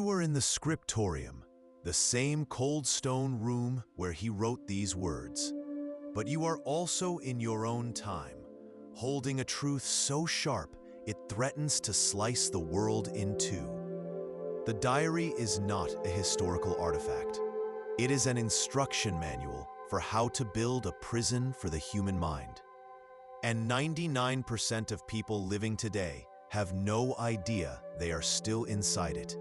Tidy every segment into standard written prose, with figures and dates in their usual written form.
You are in the scriptorium, the same cold stone room where he wrote these words. But you are also in your own time, holding a truth so sharp it threatens to slice the world in two. The diary is not a historical artifact. It is an instruction manual for how to build a prison for the human mind. And 99% of people living today have no idea they are still inside it.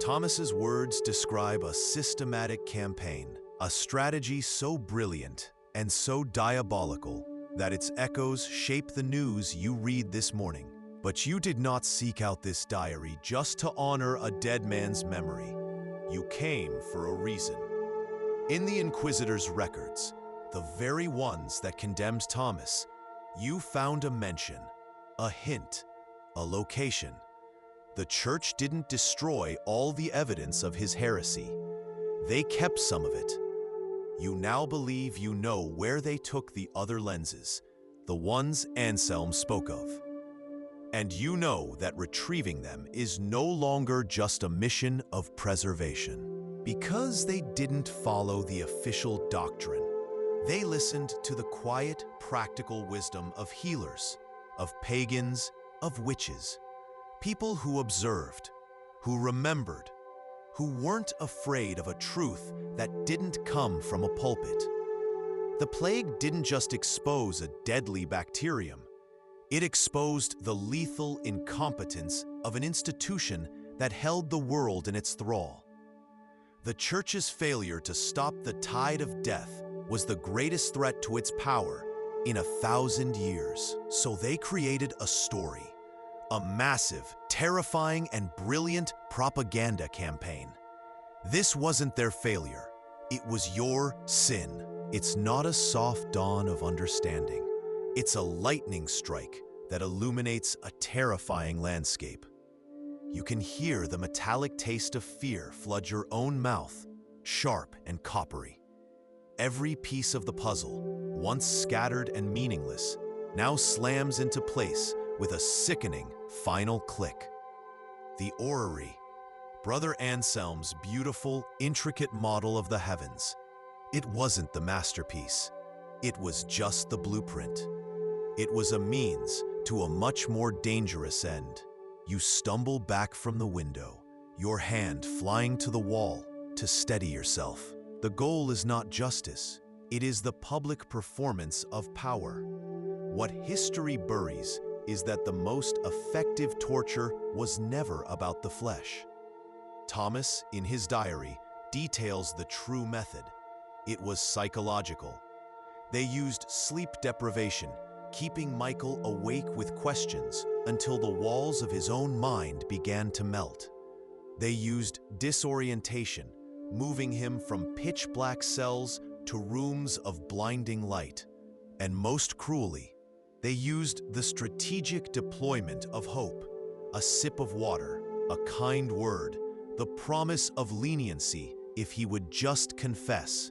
Thomas's words describe a systematic campaign, a strategy so brilliant and so diabolical that its echoes shape the news you read this morning. But you did not seek out this diary just to honor a dead man's memory. You came for a reason. In the Inquisitor's records, the very ones that condemned Thomas, you found a mention, a hint, a location. The church didn't destroy all the evidence of his heresy. They kept some of it. You now believe you know where they took the other lenses, the ones Anselm spoke of. And you know that retrieving them is no longer just a mission of preservation. Because they didn't follow the official doctrine, they listened to the quiet, practical wisdom of healers, of pagans, of witches, people who observed, who remembered, who weren't afraid of a truth that didn't come from a pulpit. The plague didn't just expose a deadly bacterium. It exposed the lethal incompetence of an institution that held the world in its thrall. The church's failure to stop the tide of death was the greatest threat to its power in 1,000 years. So they created a story, a massive, terrifying, and brilliant propaganda campaign. This wasn't their failure. It was your sin. It's not a soft dawn of understanding. It's a lightning strike that illuminates a terrifying landscape. You can hear the metallic taste of fear flood your own mouth, sharp and coppery. Every piece of the puzzle, once scattered and meaningless, now slams into place with a sickening final click. The orrery, Brother Anselm's beautiful, intricate model of the heavens. It wasn't the masterpiece. It was just the blueprint. It was a means to a much more dangerous end. You stumble back from the window, your hand flying to the wall to steady yourself. The goal is not justice. It is the public performance of power. What history buries is that the most effective torture was never about the flesh. Thomas, in his diary, details the true method. It was psychological. They used sleep deprivation, keeping Michael awake with questions until the walls of his own mind began to melt. They used disorientation, moving him from pitch-black cells to rooms of blinding light. And most cruelly, they used the strategic deployment of hope, a sip of water, a kind word, the promise of leniency if he would just confess.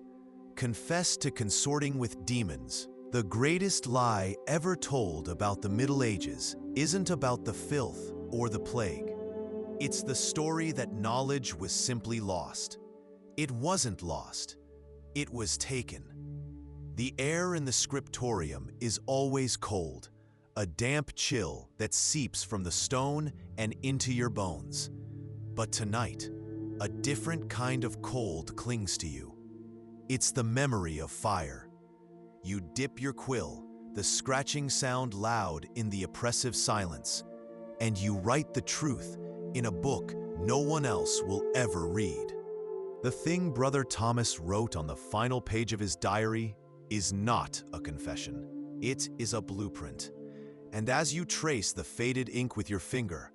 Confess to consorting with demons. The greatest lie ever told about the Middle Ages isn't about the filth or the plague. It's the story that knowledge was simply lost. It wasn't lost. It was taken. The air in the scriptorium is always cold, a damp chill that seeps from the stone and into your bones. But tonight, a different kind of cold clings to you. It's the memory of fire. You dip your quill, the scratching sound loud in the oppressive silence, and you write the truth in a book no one else will ever read. The thing Brother Thomas wrote on the final page of his diary is not a confession. It is a blueprint. And as you trace the faded ink with your finger,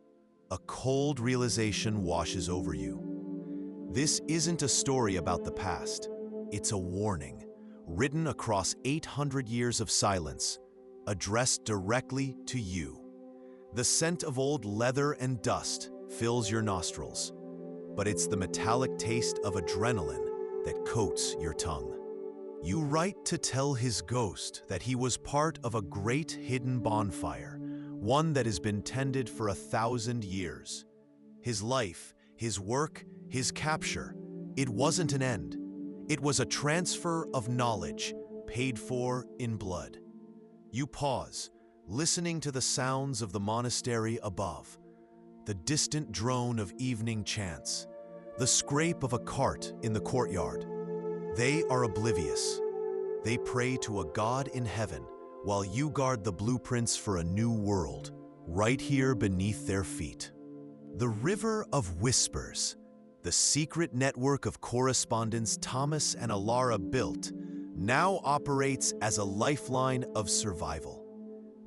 a cold realization washes over you. This isn't a story about the past. It's a warning, written across 800 years of silence, addressed directly to you. The scent of old leather and dust fills your nostrils, but it's the metallic taste of adrenaline that coats your tongue. You write to tell his ghost that he was part of a great hidden bonfire, one that has been tended for 1,000 years. His life, his work, his capture. It wasn't an end. It was a transfer of knowledge, paid for in blood. You pause, listening to the sounds of the monastery above, the distant drone of evening chants, the scrape of a cart in the courtyard. They are oblivious. They pray to a God in heaven while you guard the blueprints for a new world, right here beneath their feet. The River of Whispers, the secret network of correspondence Thomas and Alara built, now operates as a lifeline of survival.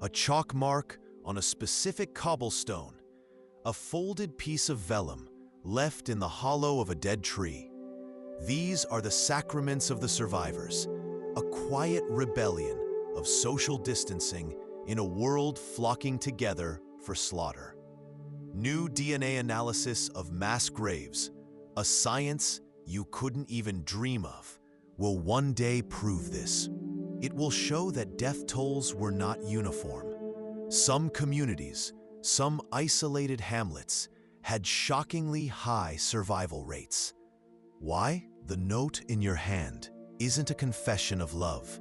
A chalk mark on a specific cobblestone, a folded piece of vellum left in the hollow of a dead tree. These are the sacraments of the survivors, a quiet rebellion of social distancing in a world flocking together for slaughter. New DNA analysis of mass graves, a science you couldn't even dream of, will one day prove this. It will show that death tolls were not uniform. Some communities, some isolated hamlets, had shockingly high survival rates. Why? The note in your hand isn't a confession of love.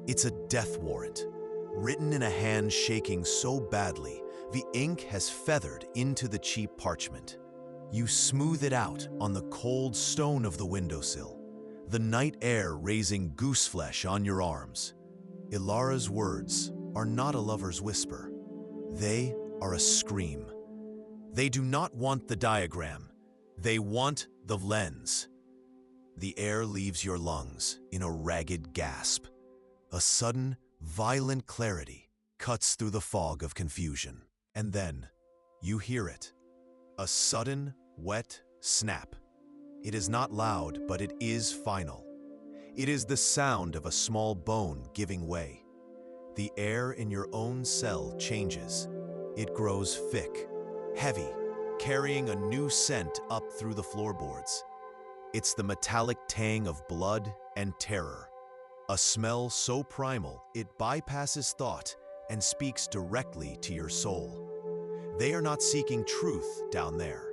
It's a death warrant, written in a hand shaking so badly the ink has feathered into the cheap parchment. You smooth it out on the cold stone of the windowsill, the night air raising gooseflesh on your arms. Ilara's words are not a lover's whisper. They are a scream. They do not want the diagram. They want the lens. The air leaves your lungs in a ragged gasp. A sudden, violent clarity cuts through the fog of confusion. And then, you hear it. A sudden, wet snap. It is not loud, but it is final. It is the sound of a small bone giving way. The air in your own cell changes. It grows thick, heavy, carrying a new scent up through the floorboards. It's the metallic tang of blood and terror. A smell so primal, it bypasses thought and speaks directly to your soul. They are not seeking truth down there.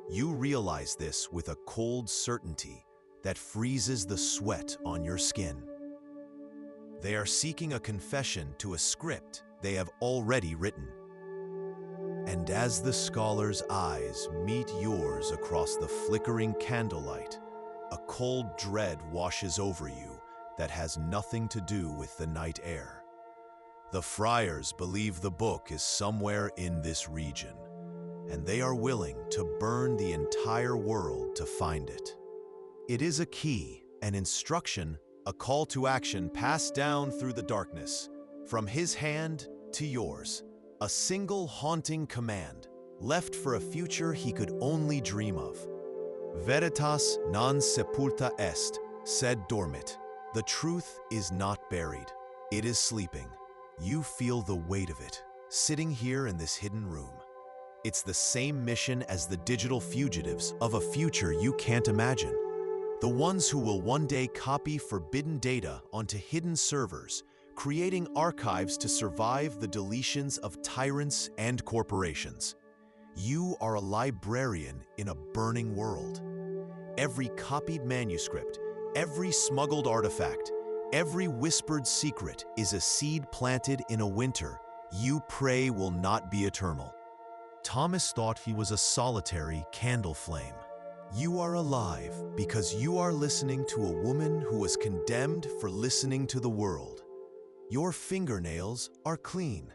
You realize this with a cold certainty that freezes the sweat on your skin. They are seeking a confession to a script they have already written. And as the scholar's eyes meet yours across the flickering candlelight, a cold dread washes over you that has nothing to do with the night air. The friars believe the book is somewhere in this region, and they are willing to burn the entire world to find it. It is a key, an instruction, a call to action passed down through the darkness, from his hand to yours, a single haunting command, left for a future he could only dream of. Veritas non sepulta est, sed dormit. The truth is not buried. It is sleeping. You feel the weight of it, sitting here in this hidden room. It's the same mission as the digital fugitives of a future you can't imagine. The ones who will one day copy forbidden data onto hidden servers, creating archives to survive the deletions of tyrants and corporations. You are a librarian in a burning world. Every copied manuscript, every smuggled artifact, every whispered secret is a seed planted in a winter you pray will not be eternal. Thomas thought he was a solitary candle flame. You are alive because you are listening to a woman who was condemned for listening to the world. Your fingernails are clean.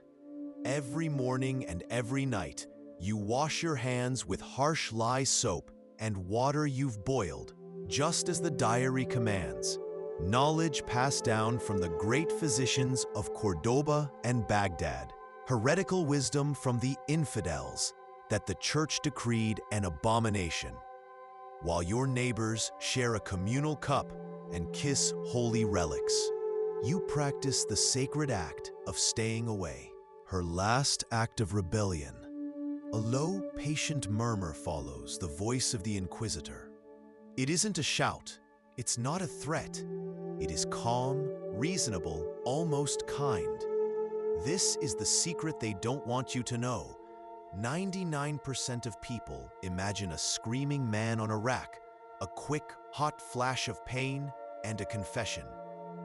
Every morning and every night, you wash your hands with harsh lye soap and water you've boiled, just as the diary commands. Knowledge passed down from the great physicians of Cordoba and Baghdad, heretical wisdom from the infidels that the church decreed an abomination. While your neighbors share a communal cup and kiss holy relics, you practice the sacred act of staying away. Her last act of rebellion. A low, patient murmur follows the voice of the Inquisitor. It isn't a shout. It's not a threat. It is calm, reasonable, almost kind. This is the secret they don't want you to know. 99% of people imagine a screaming man on a rack, a quick, hot flash of pain, and a confession.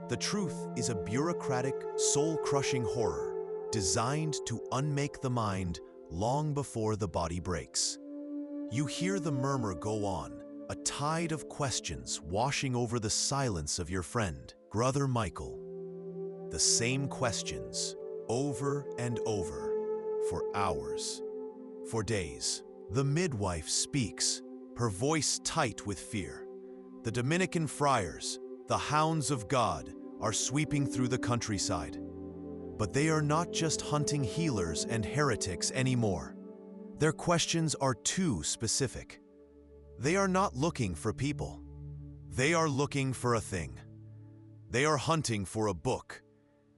The truth is a bureaucratic, soul-crushing horror designed to unmake the mind long before the body breaks. You hear the murmur go on, a tide of questions washing over the silence of your friend, Brother Michael. The same questions, over and over, for hours, for days. The midwife speaks, her voice tight with fear. The Dominican friars, the hounds of God, are sweeping through the countryside. But they are not just hunting healers and heretics anymore. Their questions are too specific. They are not looking for people. They are looking for a thing. They are hunting for a book,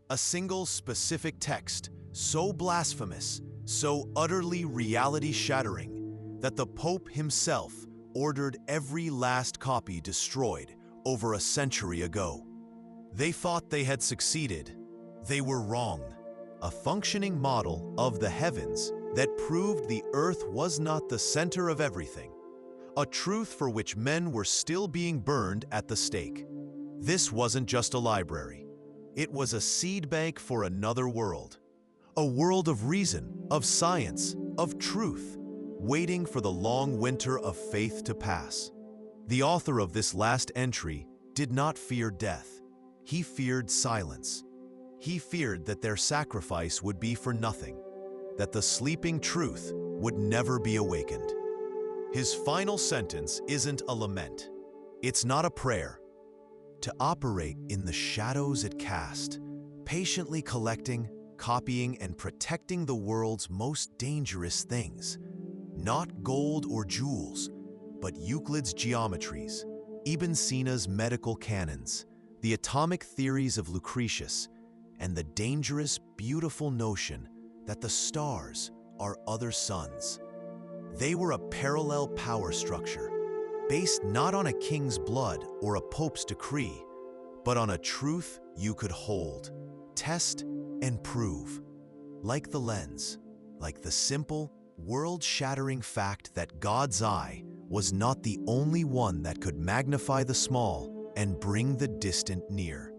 a single specific text, so blasphemous, so utterly reality-shattering, that the Pope himself ordered every last copy destroyed over a century ago. They thought they had succeeded. They were wrong. A functioning model of the heavens that proved the earth was not the center of everything. A truth for which men were still being burned at the stake. This wasn't just a library. It was a seed bank for another world. A world of reason, of science, of truth, waiting for the long winter of faith to pass. The author of this last entry did not fear death. He feared silence. He feared that their sacrifice would be for nothing, that the sleeping truth would never be awakened. His final sentence isn't a lament. It's not a prayer. To operate in the shadows it cast, patiently collecting, copying, and protecting the world's most dangerous things. Not gold or jewels, but Euclid's geometries, Ibn Sina's medical canons, the atomic theories of Lucretius, and the dangerous, beautiful notion that the stars are other suns. They were a parallel power structure, based not on a king's blood or a pope's decree, but on a truth you could hold, test, and prove. Like the lens, like the simple, world-shattering fact that God's eye was not the only one that could magnify the small and bring the distant near.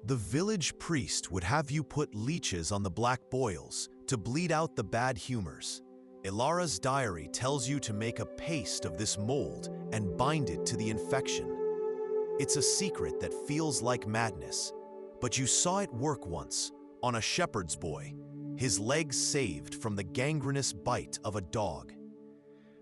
The village priest would have you put leeches on the black boils to bleed out the bad humors. Ilara's diary tells you to make a paste of this mold and bind it to the infection. It's a secret that feels like madness, but you saw it work once on a shepherd's boy, his legs saved from the gangrenous bite of a dog.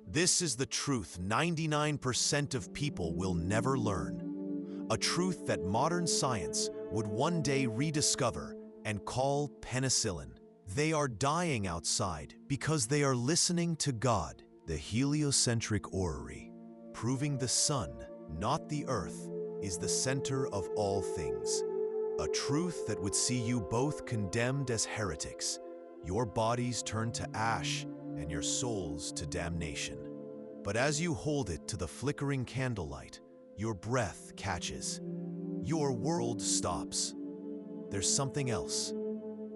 This is the truth 99% of people will never learn. A truth that modern science would one day rediscover and call penicillin. They are dying outside because they are listening to God, the heliocentric orrery, proving the sun, not the earth, is the center of all things. A truth that would see you both condemned as heretics, your bodies turned to ash and your souls to damnation. But as you hold it to the flickering candlelight, your breath catches. Your world stops. There's something else.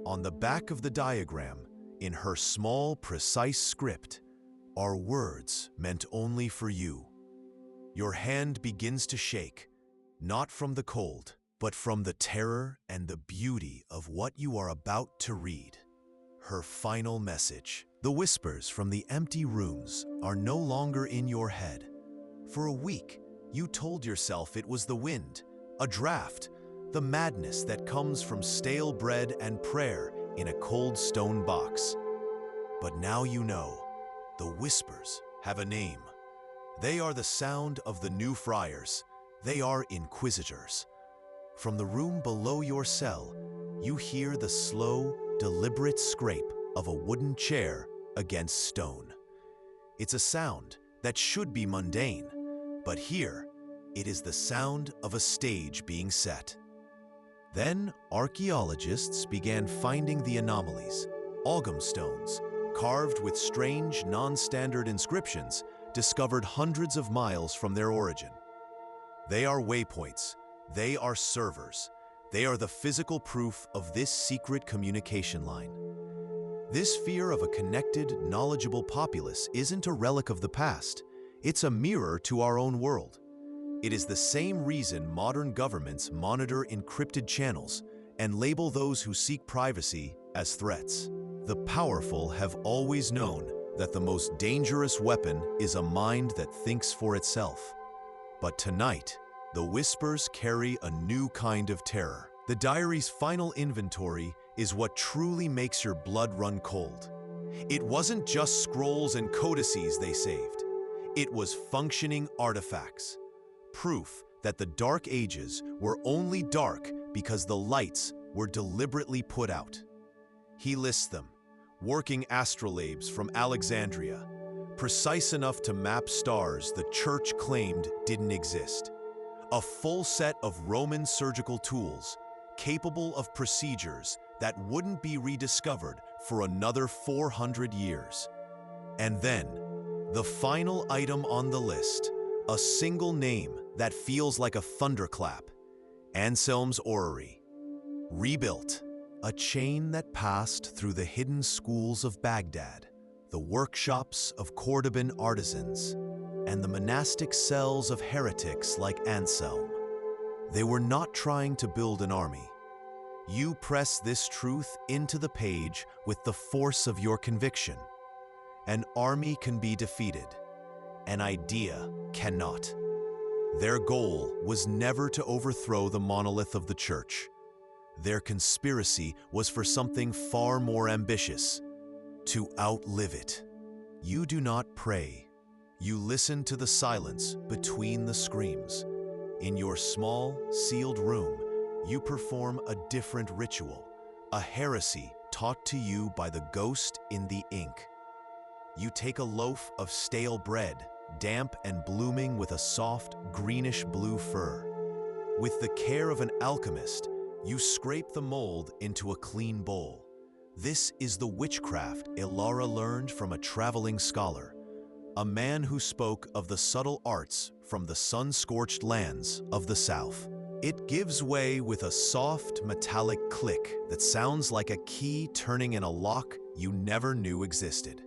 On the back of the diagram, in her small, precise script, are words meant only for you. Your hand begins to shake, not from the cold, but from the terror and the beauty of what you are about to read. Her final message. The whispers from the empty rooms are no longer in your head. For a week, you told yourself it was the wind, a draft, the madness that comes from stale bread and prayer in a cold stone box. But now you know, the whispers have a name. They are the sound of the new friars. They are inquisitors. From the room below your cell, you hear the slow, deliberate scrape of a wooden chair against stone. It's a sound that should be mundane, but here, it is the sound of a stage being set. Then, archaeologists began finding the anomalies. Ogam stones, carved with strange, non-standard inscriptions, discovered hundreds of miles from their origin. They are waypoints. They are servers. They are the physical proof of this secret communication line. This fear of a connected, knowledgeable populace isn't a relic of the past. It's a mirror to our own world. It is the same reason modern governments monitor encrypted channels and label those who seek privacy as threats. The powerful have always known that the most dangerous weapon is a mind that thinks for itself. But tonight, the whispers carry a new kind of terror. The diary's final inventory is what truly makes your blood run cold. It wasn't just scrolls and codices they saved. It was functioning artifacts. Proof that the Dark Ages were only dark because the lights were deliberately put out. He lists them: working astrolabes from Alexandria, precise enough to map stars the church claimed didn't exist. A full set of Roman surgical tools, capable of procedures that wouldn't be rediscovered for another 400 years. And then, the final item on the list, a single name that feels like a thunderclap: Anselm's Orrery. Rebuilt, a chain that passed through the hidden schools of Baghdad, the workshops of Cordoban artisans, and the monastic cells of heretics like Anselm. They were not trying to build an army. You press this truth into the page with the force of your conviction. An army can be defeated. An idea cannot. Their goal was never to overthrow the monolith of the church. Their conspiracy was for something far more ambitious: to outlive it. You do not pray. You listen to the silence between the screams. In your small, sealed room, you perform a different ritual, a heresy taught to you by the ghost in the ink. You take a loaf of stale bread, damp and blooming with a soft, greenish-blue fur. With the care of an alchemist, you scrape the mold into a clean bowl. This is the witchcraft Ilara learned from a traveling scholar, a man who spoke of the subtle arts from the sun-scorched lands of the south. It gives way with a soft, metallic click that sounds like a key turning in a lock you never knew existed.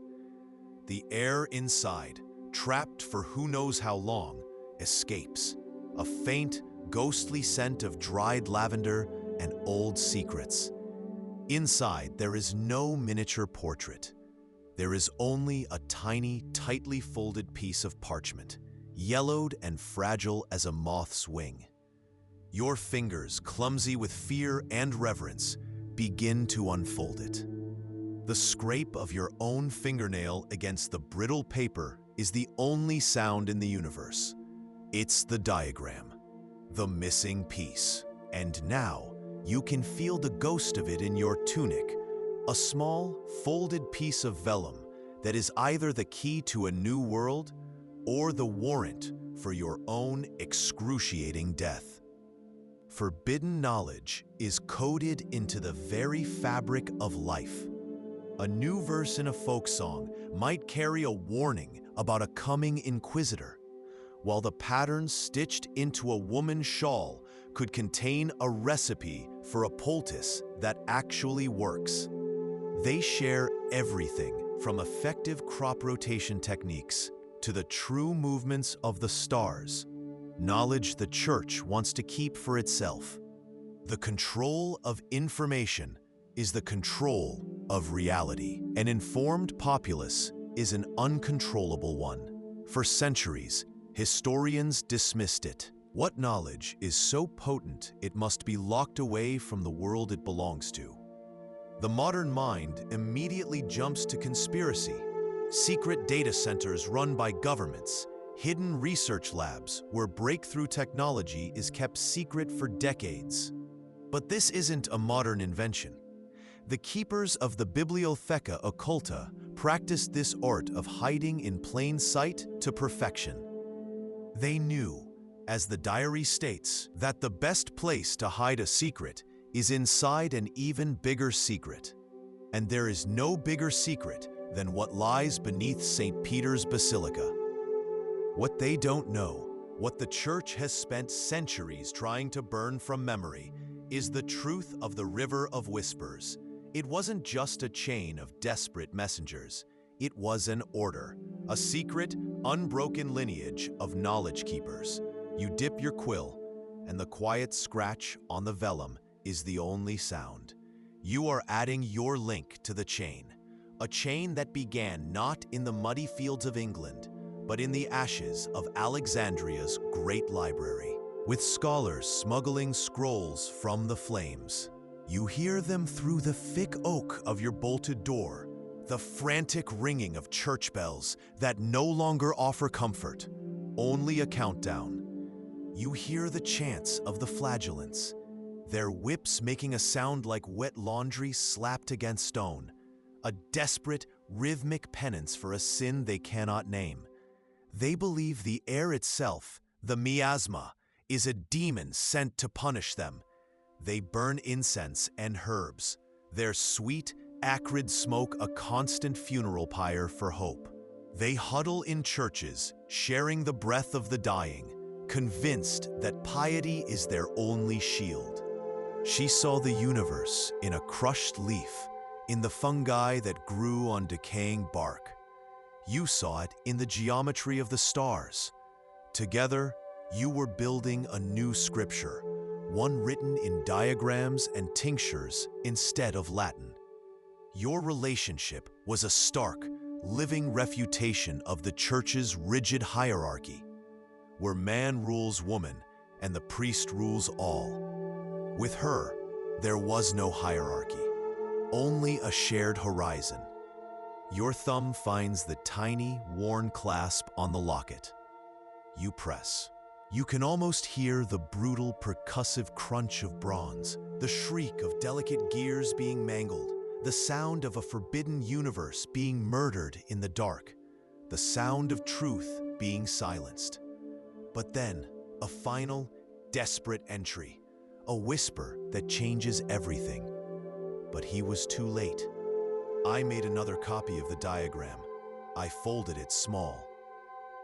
The air inside, trapped for who knows how long, escapes. A faint, ghostly scent of dried lavender and old secrets. Inside, there is no miniature portrait. There is only a tiny, tightly folded piece of parchment, yellowed and fragile as a moth's wing. Your fingers, clumsy with fear and reverence, begin to unfold it. The scrape of your own fingernail against the brittle paper is the only sound in the universe. It's the diagram, the missing piece. And now, you can feel the ghost of it in your tunic, a small, folded piece of vellum that is either the key to a new world or the warrant for your own excruciating death. Forbidden knowledge is coded into the very fabric of life. A new verse in a folk song might carry a warning about a coming inquisitor, while the pattern stitched into a woman's shawl could contain a recipe for a poultice that actually works. They share everything from effective crop rotation techniques to the true movements of the stars, knowledge the church wants to keep for itself. The control of information is the control of reality. An informed populace is an uncontrollable one. For centuries, historians dismissed it. What knowledge is so potent it must be locked away from the world it belongs to? The modern mind immediately jumps to conspiracy. Secret data centers run by governments, hidden research labs where breakthrough technology is kept secret for decades. But this isn't a modern invention. The keepers of the Bibliotheca Occulta practiced this art of hiding in plain sight to perfection. They knew, as the diary states, that the best place to hide a secret is inside an even bigger secret. And there is no bigger secret than what lies beneath St. Peter's Basilica. What they don't know, what the Church has spent centuries trying to burn from memory, is the truth of the River of Whispers. It wasn't just a chain of desperate messengers. It was an order, a secret, unbroken lineage of knowledge keepers. You dip your quill, and the quiet scratch on the vellum is the only sound. You are adding your link to the chain, a chain that began not in the muddy fields of England, but in the ashes of Alexandria's great library, with scholars smuggling scrolls from the flames. You hear them through the thick oak of your bolted door, the frantic ringing of church bells that no longer offer comfort, only a countdown. You hear the chants of the flagellants, their whips making a sound like wet laundry slapped against stone, a desperate, rhythmic penance for a sin they cannot name. They believe the air itself, the miasma, is a demon sent to punish them. They burn incense and herbs, their sweet, acrid smoke a constant funeral pyre for hope. They huddle in churches, sharing the breath of the dying, convinced that piety is their only shield. She saw the universe in a crushed leaf, in the fungi that grew on decaying bark. You saw it in the geometry of the stars. Together, you were building a new scripture, one written in diagrams and tinctures instead of Latin. Your relationship was a stark, living refutation of the church's rigid hierarchy, where man rules woman and the priest rules all. With her, there was no hierarchy, only a shared horizon. Your thumb finds the tiny, worn clasp on the locket. You press. You can almost hear the brutal, percussive crunch of bronze, the shriek of delicate gears being mangled, the sound of a forbidden universe being murdered in the dark, the sound of truth being silenced. But then, a final, desperate entry, a whisper that changes everything. But he was too late. I made another copy of the diagram. I folded it small.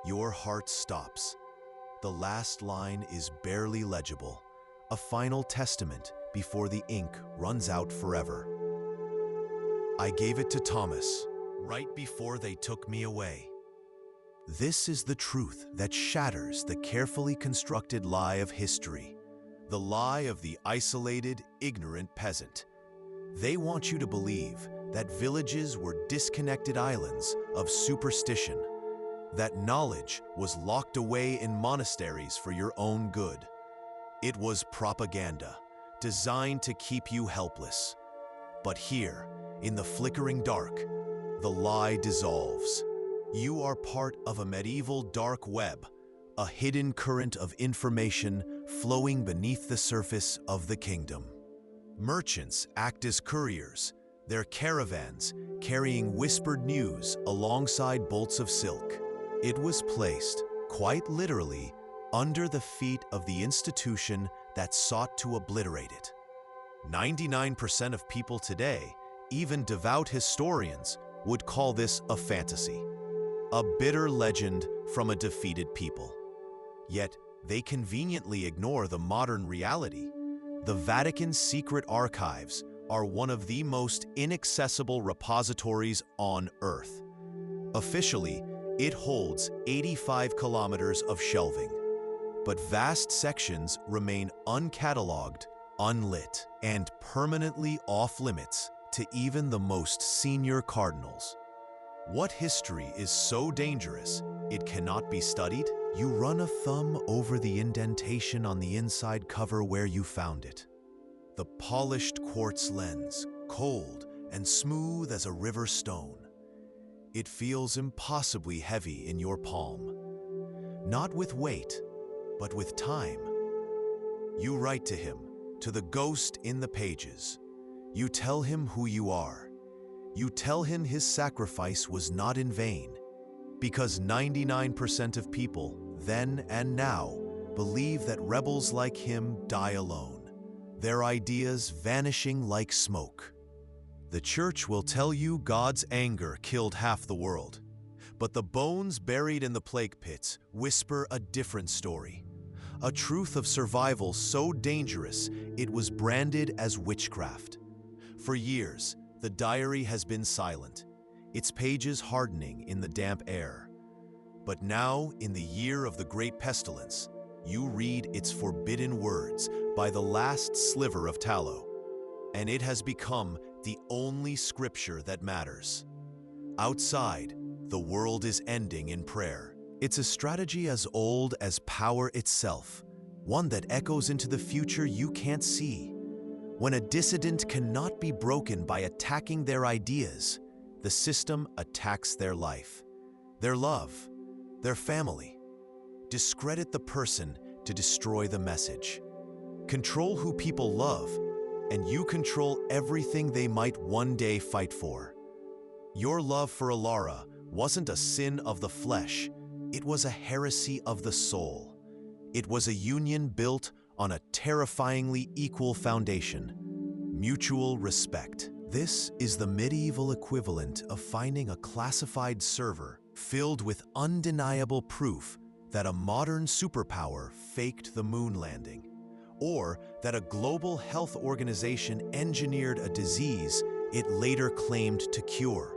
Your heart stops. The last line is barely legible, a final testament before the ink runs out forever. I gave it to Thomas, right before they took me away. This is the truth that shatters the carefully constructed lie of history, the lie of the isolated, ignorant peasant. They want you to believe that villages were disconnected islands of superstition, that knowledge was locked away in monasteries for your own good. It was propaganda, designed to keep you helpless. But here, in the flickering dark, the lie dissolves. You are part of a medieval dark web, a hidden current of information flowing beneath the surface of the kingdom. Merchants act as couriers, their caravans carrying whispered news alongside bolts of silk. It was placed, quite literally, under the feet of the institution that sought to obliterate it. 99% of people today, even devout historians, would call this a fantasy, a bitter legend from a defeated people. Yet, they conveniently ignore the modern reality. The Vatican's secret archives are one of the most inaccessible repositories on Earth. Officially, it holds 85 kilometers of shelving, but vast sections remain uncatalogued, unlit, and permanently off-limits to even the most senior cardinals. What history is so dangerous it cannot be studied? You run a thumb over the indentation on the inside cover where you found it. The polished quartz lens, cold and smooth as a river stone. It feels impossibly heavy in your palm. Not with weight, but with time. You write to him, to the ghost in the pages. You tell him who you are. You tell him his sacrifice was not in vain, because 99% of people, then and now, believe that rebels like him die alone, their ideas vanishing like smoke. The church will tell you God's anger killed half the world, but the bones buried in the plague pits whisper a different story, a truth of survival so dangerous it was branded as witchcraft. For years, The diary has been silent, its pages hardening in the damp air. But now, in the year of the great pestilence, you read its forbidden words by the last sliver of tallow, and it has become the only scripture that matters. Outside, the world is ending in prayer. It's a strategy as old as power itself, one that echoes into the future you can't see. When a dissident cannot be broken by attacking their ideas, the system attacks their life, their love, their family. Discredit the person to destroy the message. Control who people love, and you control everything they might one day fight for. Your love for Alara wasn't a sin of the flesh, it was a heresy of the soul. It was a union built on a terrifyingly equal foundation: mutual respect. This is the medieval equivalent of finding a classified server filled with undeniable proof that a modern superpower faked the moon landing, or that a global health organization engineered a disease it later claimed to cure.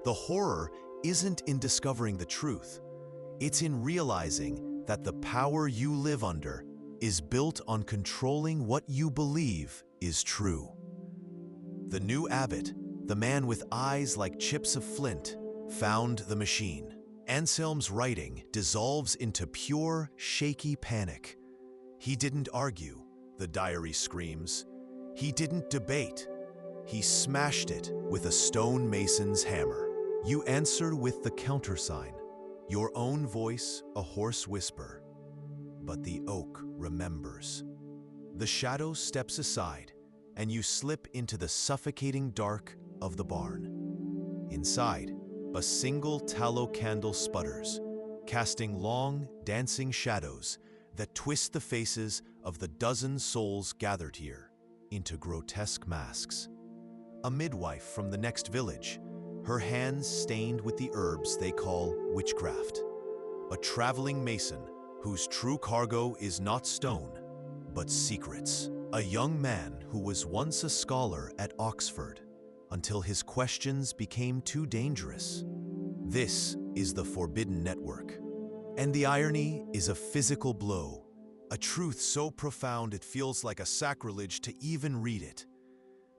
The horror isn't in discovering the truth. It's in realizing that the power you live under is built on controlling what you believe is true. The new abbot, the man with eyes like chips of flint, found the machine. Anselm's writing dissolves into pure, shaky panic. He didn't argue, the diary screams. He didn't debate. He smashed it with a stonemason's hammer. You answer with the countersign, your own voice a hoarse whisper. But the oak remembers. The shadow steps aside, and you slip into the suffocating dark of the barn. Inside, a single tallow candle sputters, casting long, dancing shadows that twist the faces of the dozen souls gathered here into grotesque masks. A midwife from the next village, her hands stained with the herbs they call witchcraft. A traveling mason whose true cargo is not stone, but secrets. A young man who was once a scholar at Oxford, until his questions became too dangerous. This is the Forbidden Network. And the irony is a physical blow, a truth so profound it feels like a sacrilege to even read it.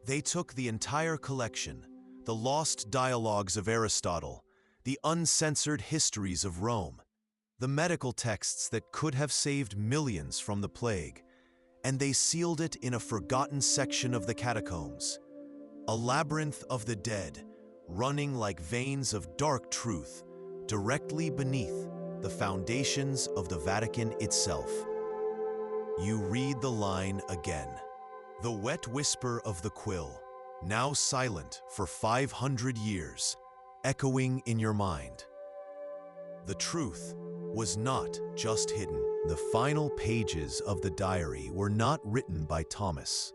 They took the entire collection, the lost dialogues of Aristotle, the uncensored histories of Rome, the medical texts that could have saved millions from the plague, and they sealed it in a forgotten section of the catacombs, a labyrinth of the dead, running like veins of dark truth directly beneath the foundations of the Vatican itself. You read the line again. The wet whisper of the quill, now silent for 500 years, echoing in your mind. The truth was not just hidden. The final pages of the diary were not written by Thomas.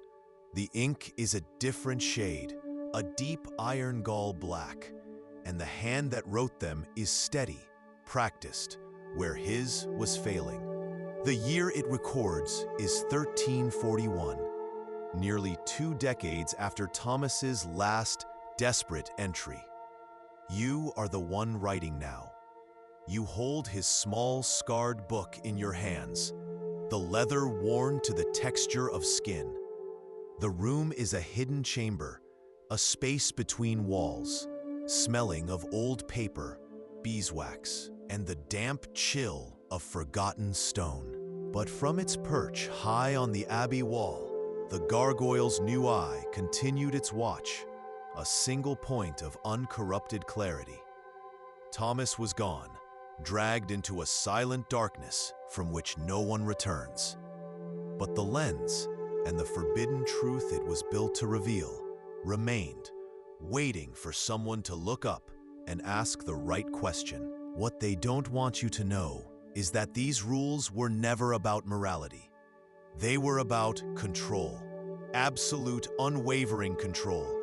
The ink is a different shade, a deep iron gall black, and the hand that wrote them is steady, practiced, where his was failing. The year it records is 1341, nearly 2 decades after Thomas's last desperate entry. You are the one writing now. You hold his small, scarred book in your hands, the leather worn to the texture of skin. The room is a hidden chamber, a space between walls, smelling of old paper, beeswax, and the damp chill of forgotten stone. But from its perch high on the abbey wall, the gargoyle's new eye continued its watch, a single point of uncorrupted clarity. Thomas was gone, dragged into a silent darkness from which no one returns. But the lens and the forbidden truth it was built to reveal remained, waiting for someone to look up and ask the right question. What they don't want you to know is that these rules were never about morality. They were about control, absolute, unwavering control.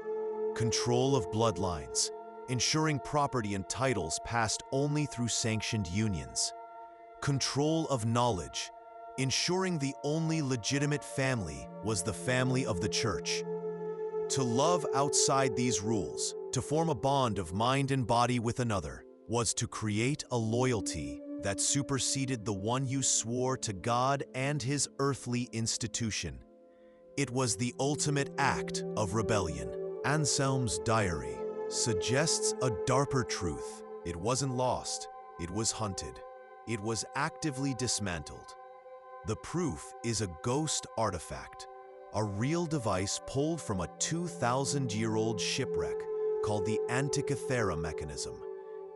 Control of bloodlines, ensuring property and titles passed only through sanctioned unions. Control of knowledge, ensuring the only legitimate family was the family of the church. To love outside these rules, to form a bond of mind and body with another, was to create a loyalty that superseded the one you swore to God and his earthly institution. It was the ultimate act of rebellion. Anselm's diary suggests a darker truth. It wasn't lost, it was hunted. It was actively dismantled. The proof is a ghost artifact, a real device pulled from a 2,000-year-old shipwreck called the Antikythera mechanism,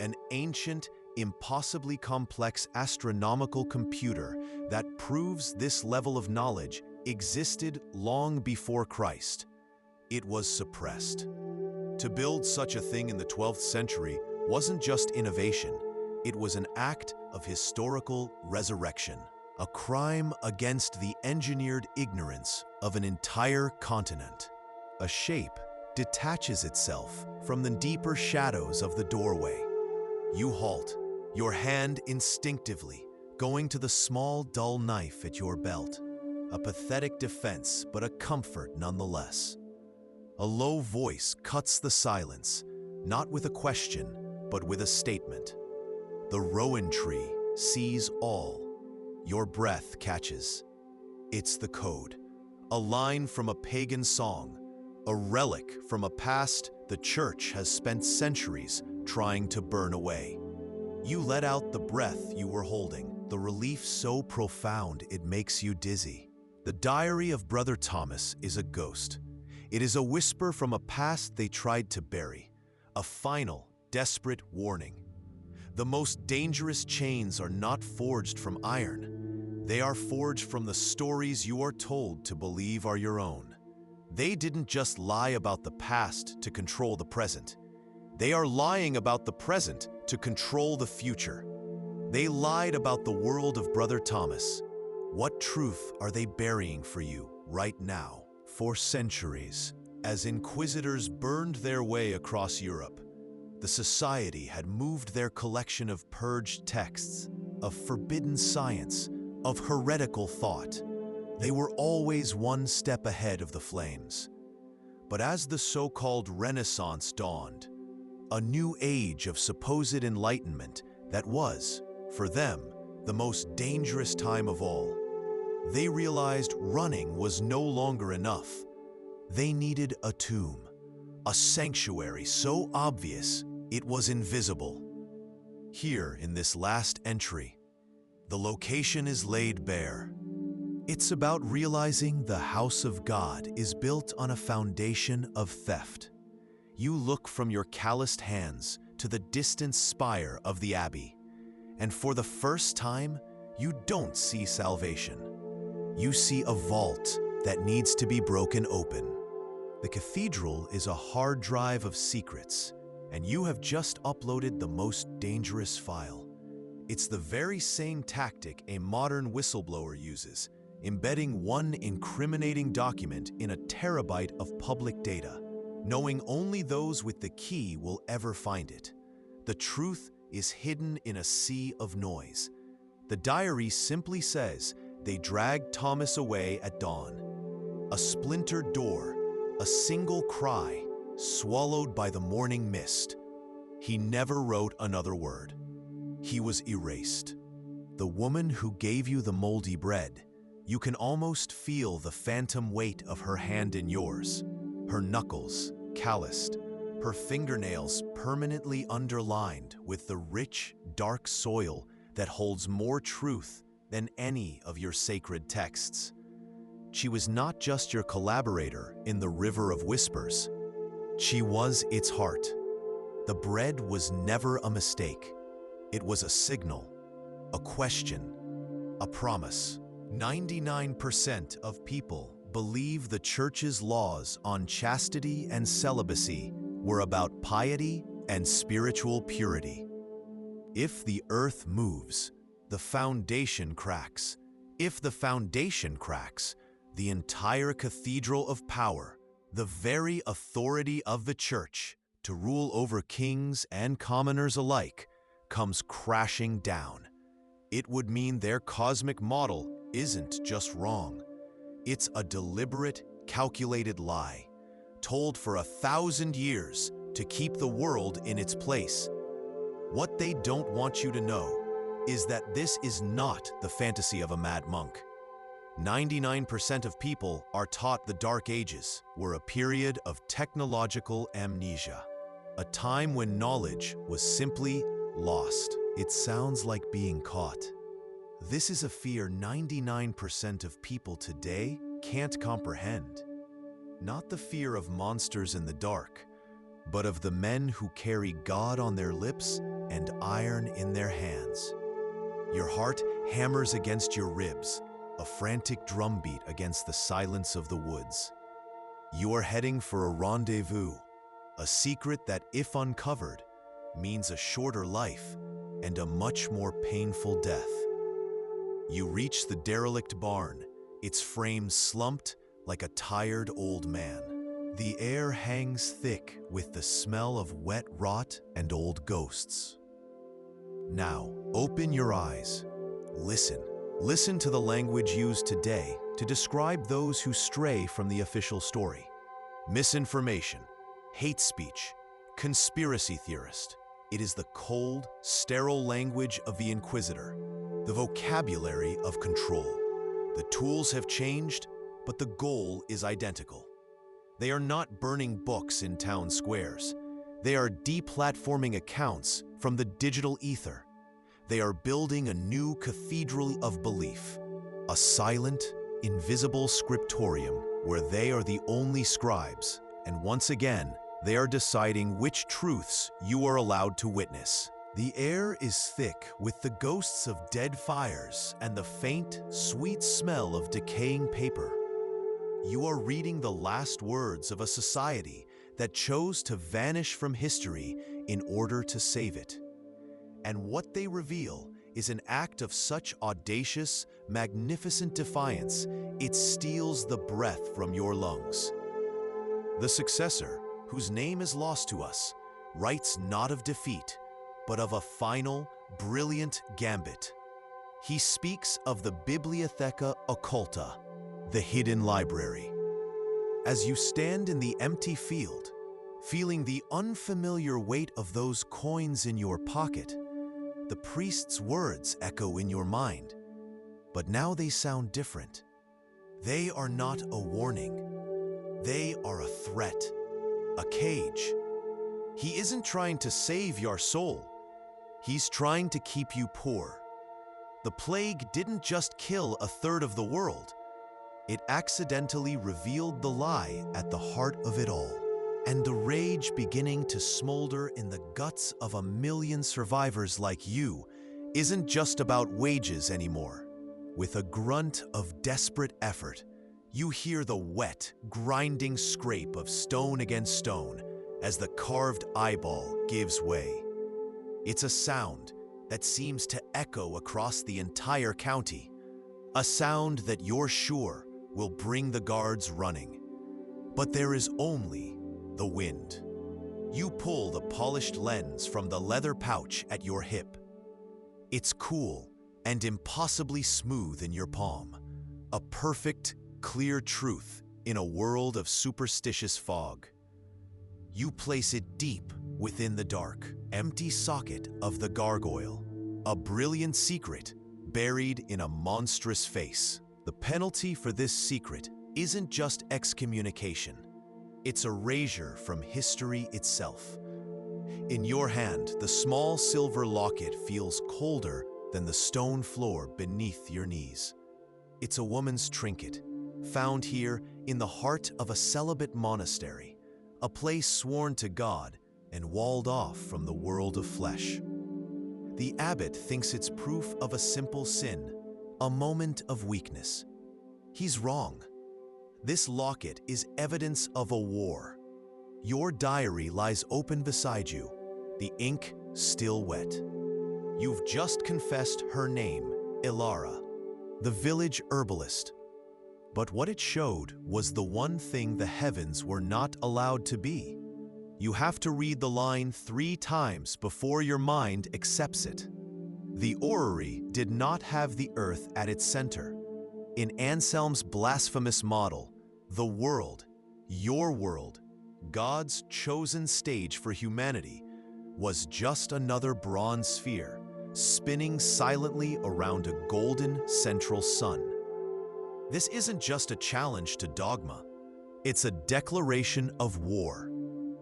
an ancient, impossibly complex astronomical computer that proves this level of knowledge existed long before Christ. It was suppressed. To build such a thing in the 12th century wasn't just innovation, it was an act of historical resurrection, a crime against the engineered ignorance of an entire continent. A shape detaches itself from the deeper shadows of the doorway. You halt, your hand instinctively going to the small, dull knife at your belt. A pathetic defense, but a comfort nonetheless. A low voice cuts the silence, not with a question, but with a statement. The rowan tree sees all. Your breath catches. It's the code. A line from a pagan song, a relic from a past the church has spent centuries trying to burn away. You let out the breath you were holding, the relief so profound it makes you dizzy. The diary of Brother Thomas is a ghost. It is a whisper from a past they tried to bury, a final, desperate warning. The most dangerous chains are not forged from iron. They are forged from the stories you are told to believe are your own. They didn't just lie about the past to control the present. They are lying about the present to control the future. They lied about the world of Brother Thomas. What truth are they burying for you right now? For centuries, as inquisitors burned their way across Europe, the society had moved their collection of purged texts, of forbidden science, of heretical thought. They were always one step ahead of the flames. But as the so-called Renaissance dawned, a new age of supposed enlightenment that was, for them, the most dangerous time of all, they realized running was no longer enough. They needed a tomb, a sanctuary so obvious it was invisible. Here in this last entry, the location is laid bare. It's about realizing the house of God is built on a foundation of theft. You look from your calloused hands to the distant spire of the abbey, and for the first time, you don't see salvation. You see a vault that needs to be broken open. The cathedral is a hard drive of secrets, and you have just uploaded the most dangerous file. It's the very same tactic a modern whistleblower uses, embedding one incriminating document in a terabyte of public data, knowing only those with the key will ever find it. The truth is hidden in a sea of noise. The diary simply says they dragged Thomas away at dawn. A splintered door, a single cry, swallowed by the morning mist. He never wrote another word. He was erased. The woman who gave you the moldy bread, you can almost feel the phantom weight of her hand in yours, her knuckles calloused, her fingernails permanently underlined with the rich, dark soil that holds more truth than any of your sacred texts. She was not just your collaborator in the river of whispers. She was its heart. The bread was never a mistake. It was a signal, a question, a promise. 99% of people believe the church's laws on chastity and celibacy were about piety and spiritual purity. If the earth moves, the foundation cracks. If the foundation cracks, the entire cathedral of power, the very authority of the church to rule over kings and commoners alike, comes crashing down. It would mean their cosmic model isn't just wrong. It's a deliberate, calculated lie told for 1,000 years to keep the world in its place. What they don't want you to know is that this is not the fantasy of a mad monk. 99% of people are taught the Dark Ages were a period of technological amnesia, a time when knowledge was simply lost. It sounds like being caught. This is a fear 99% of people today can't comprehend. Not the fear of monsters in the dark, but of the men who carry God on their lips and iron in their hands. Your heart hammers against your ribs, a frantic drumbeat against the silence of the woods. You are heading for a rendezvous, a secret that, if uncovered, means a shorter life and a much more painful death. You reach the derelict barn, its frame slumped like a tired old man. The air hangs thick with the smell of wet rot and old ghosts. Now, open your eyes. Listen. Listen to the language used today to describe those who stray from the official story. Misinformation, hate speech, conspiracy theorist. It is the cold, sterile language of the Inquisitor, the vocabulary of control. The tools have changed, but the goal is identical. They are not burning books in town squares. They are deplatforming accounts from the digital ether. They are building a new cathedral of belief, a silent, invisible scriptorium where they are the only scribes, and once again, they are deciding which truths you are allowed to witness. The air is thick with the ghosts of dead fires and the faint, sweet smell of decaying paper. You are reading the last words of a society that chose to vanish from history in order to save it. And what they reveal is an act of such audacious, magnificent defiance, it steals the breath from your lungs. The successor, whose name is lost to us, writes not of defeat, but of a final, brilliant gambit. He speaks of the Bibliotheca Occulta, the hidden library. As you stand in the empty field, feeling the unfamiliar weight of those coins in your pocket, the priest's words echo in your mind, but now they sound different. They are not a warning. They are a threat, a cage. He isn't trying to save your soul. He's trying to keep you poor. The plague didn't just kill a third of the world. It accidentally revealed the lie at the heart of it all. And the rage beginning to smolder in the guts of 1 million survivors like you isn't just about wages anymore. With a grunt of desperate effort, you hear the wet, grinding scrape of stone against stone as the carved eyeball gives way. It's a sound that seems to echo across the entire county, a sound that you're sure will bring the guards running. But there is only the wind. You pull the polished lens from the leather pouch at your hip. It's cool and impossibly smooth in your palm, a perfect, clear truth in a world of superstitious fog. You place it deep within the dark, empty socket of the gargoyle, a brilliant secret buried in a monstrous face. The penalty for this secret isn't just excommunication. It's erasure from history itself. In your hand, the small silver locket feels colder than the stone floor beneath your knees. It's a woman's trinket, found here in the heart of a celibate monastery, a place sworn to God and walled off from the world of flesh. The abbot thinks it's proof of a simple sin, a moment of weakness. He's wrong. This locket is evidence of a war. Your diary lies open beside you, the ink still wet. You've just confessed her name, Ilara, the village herbalist. But what it showed was the one thing the heavens were not allowed to be. You have to read the line 3 times before your mind accepts it. The orrery did not have the earth at its center. In Anselm's blasphemous model, the world, your world, God's chosen stage for humanity, was just another bronze sphere, spinning silently around a golden central sun. This isn't just a challenge to dogma, it's a declaration of war.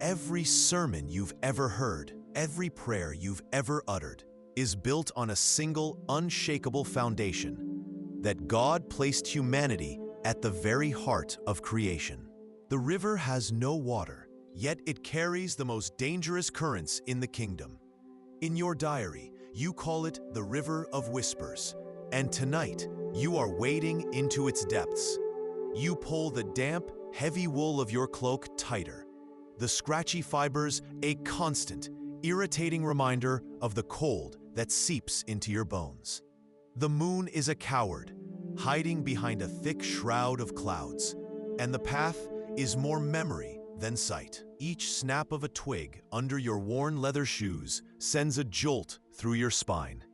Every sermon you've ever heard, every prayer you've ever uttered, is built on a single, unshakable foundation: that God placed humanity at the very heart of creation. The river has no water, yet it carries the most dangerous currents in the kingdom. In your diary, you call it the River of Whispers, and tonight you are wading into its depths. You pull the damp, heavy wool of your cloak tighter, the scratchy fibers a constant, irritating reminder of the cold that seeps into your bones. The moon is a coward, hiding behind a thick shroud of clouds, and the path is more memory than sight. Each snap of a twig under your worn leather shoes sends a jolt through your spine.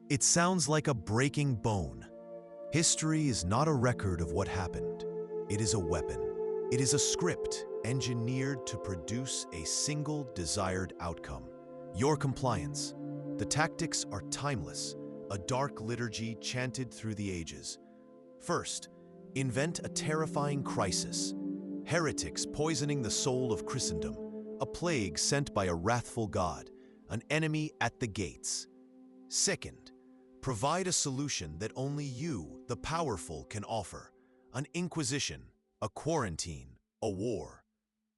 It sounds like a breaking bone. History is not a record of what happened. It is a weapon. It is a script engineered to produce a single desired outcome: your compliance. The tactics are timeless, a dark liturgy chanted through the ages. First, invent a terrifying crisis: heretics poisoning the soul of Christendom, a plague sent by a wrathful God, an enemy at the gates. Second, provide a solution that only you, the powerful, can offer: an inquisition, a quarantine, a war.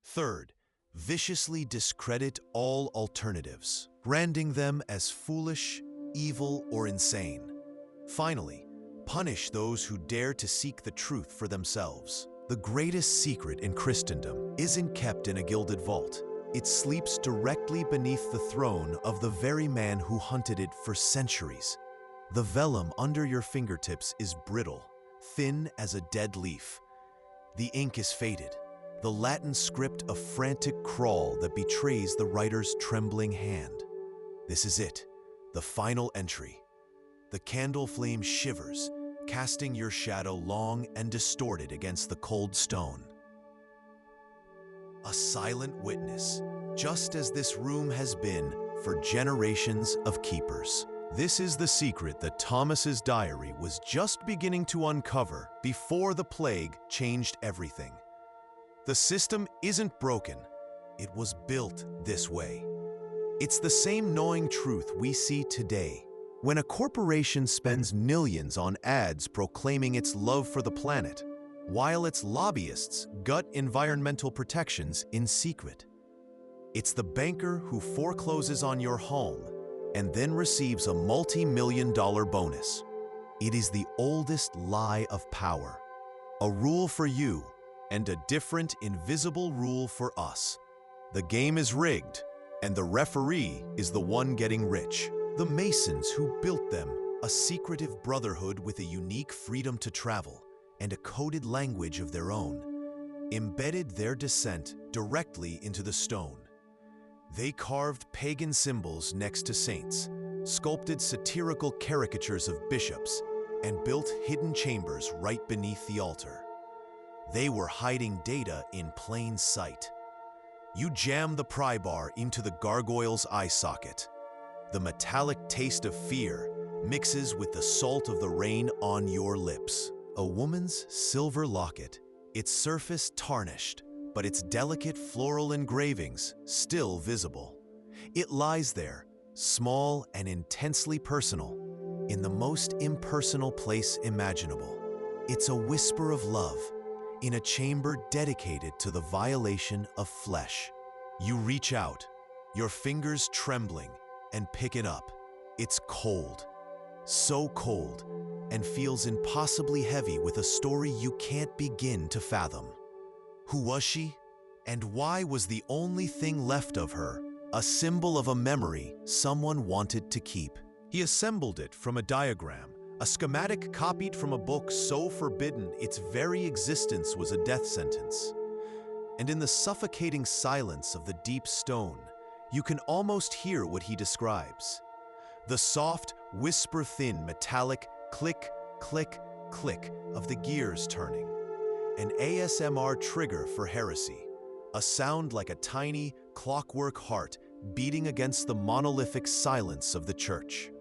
Third, viciously discredit all alternatives, branding them as foolish, evil, or insane. Finally, punish those who dare to seek the truth for themselves. The greatest secret in Christendom isn't kept in a gilded vault. It sleeps directly beneath the throne of the very man who hunted it for centuries. The vellum under your fingertips is brittle, thin as a dead leaf. The ink is faded, the Latin script a frantic crawl that betrays the writer's trembling hand. This is it, the final entry. The candle flame shivers, casting your shadow long and distorted against the cold stone. A silent witness, just as this room has been for generations of keepers. This is the secret that Thomas's diary was just beginning to uncover before the plague changed everything. The system isn't broken, it was built this way. It's the same gnawing truth we see today. When a corporation spends millions on ads proclaiming its love for the planet, while its lobbyists gut environmental protections in secret. It's the banker who forecloses on your home and then receives a multi-million-dollar bonus. It is the oldest lie of power. A rule for you and a different invisible rule for us. The game is rigged, and the referee is the one getting rich. The Masons who built them, a secretive brotherhood with a unique freedom to travel and a coded language of their own, embedded their descent directly into the stone. They carved pagan symbols next to saints, sculpted satirical caricatures of bishops, and built hidden chambers right beneath the altar. They were hiding data in plain sight. You jam the pry bar into the gargoyle's eye socket. The metallic taste of fear mixes with the salt of the rain on your lips. A woman's silver locket, its surface tarnished, but its delicate floral engravings still visible. It lies there, small and intensely personal, in the most impersonal place imaginable. It's a whisper of love, in a chamber dedicated to the violation of flesh. You reach out, your fingers trembling, and pick it up. It's cold, so cold, and feels impossibly heavy with a story you can't begin to fathom. Who was she? And why was the only thing left of her a symbol of a memory someone wanted to keep? He assembled it from a diagram, a schematic copied from a book so forbidden its very existence was a death sentence. And in the suffocating silence of the deep stone, you can almost hear what he describes. The soft, whisper-thin, metallic click, click, click of the gears turning. An ASMR trigger for heresy, a sound like a tiny, clockwork heart beating against the monolithic silence of the church.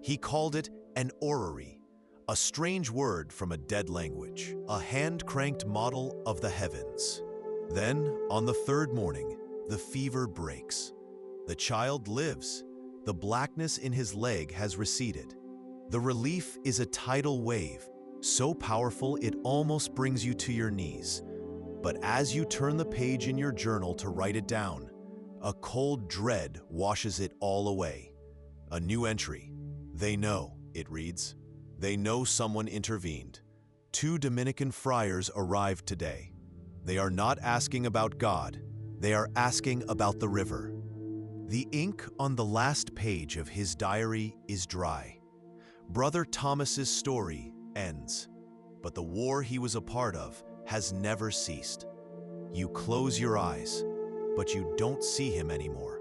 He called it an orrery, a strange word from a dead language, a hand-cranked model of the heavens. Then, on the third morning, the fever breaks. The child lives. The blackness in his leg has receded. The relief is a tidal wave, so powerful it almost brings you to your knees. But as you turn the page in your journal to write it down, a cold dread washes it all away. A new entry. They know, it reads. They know someone intervened. 2 Dominican friars arrived today. They are not asking about God. They are asking about the river. The ink on the last page of his diary is dry. Brother Thomas's story ends, but the war he was a part of has never ceased. You close your eyes, but you don't see him anymore.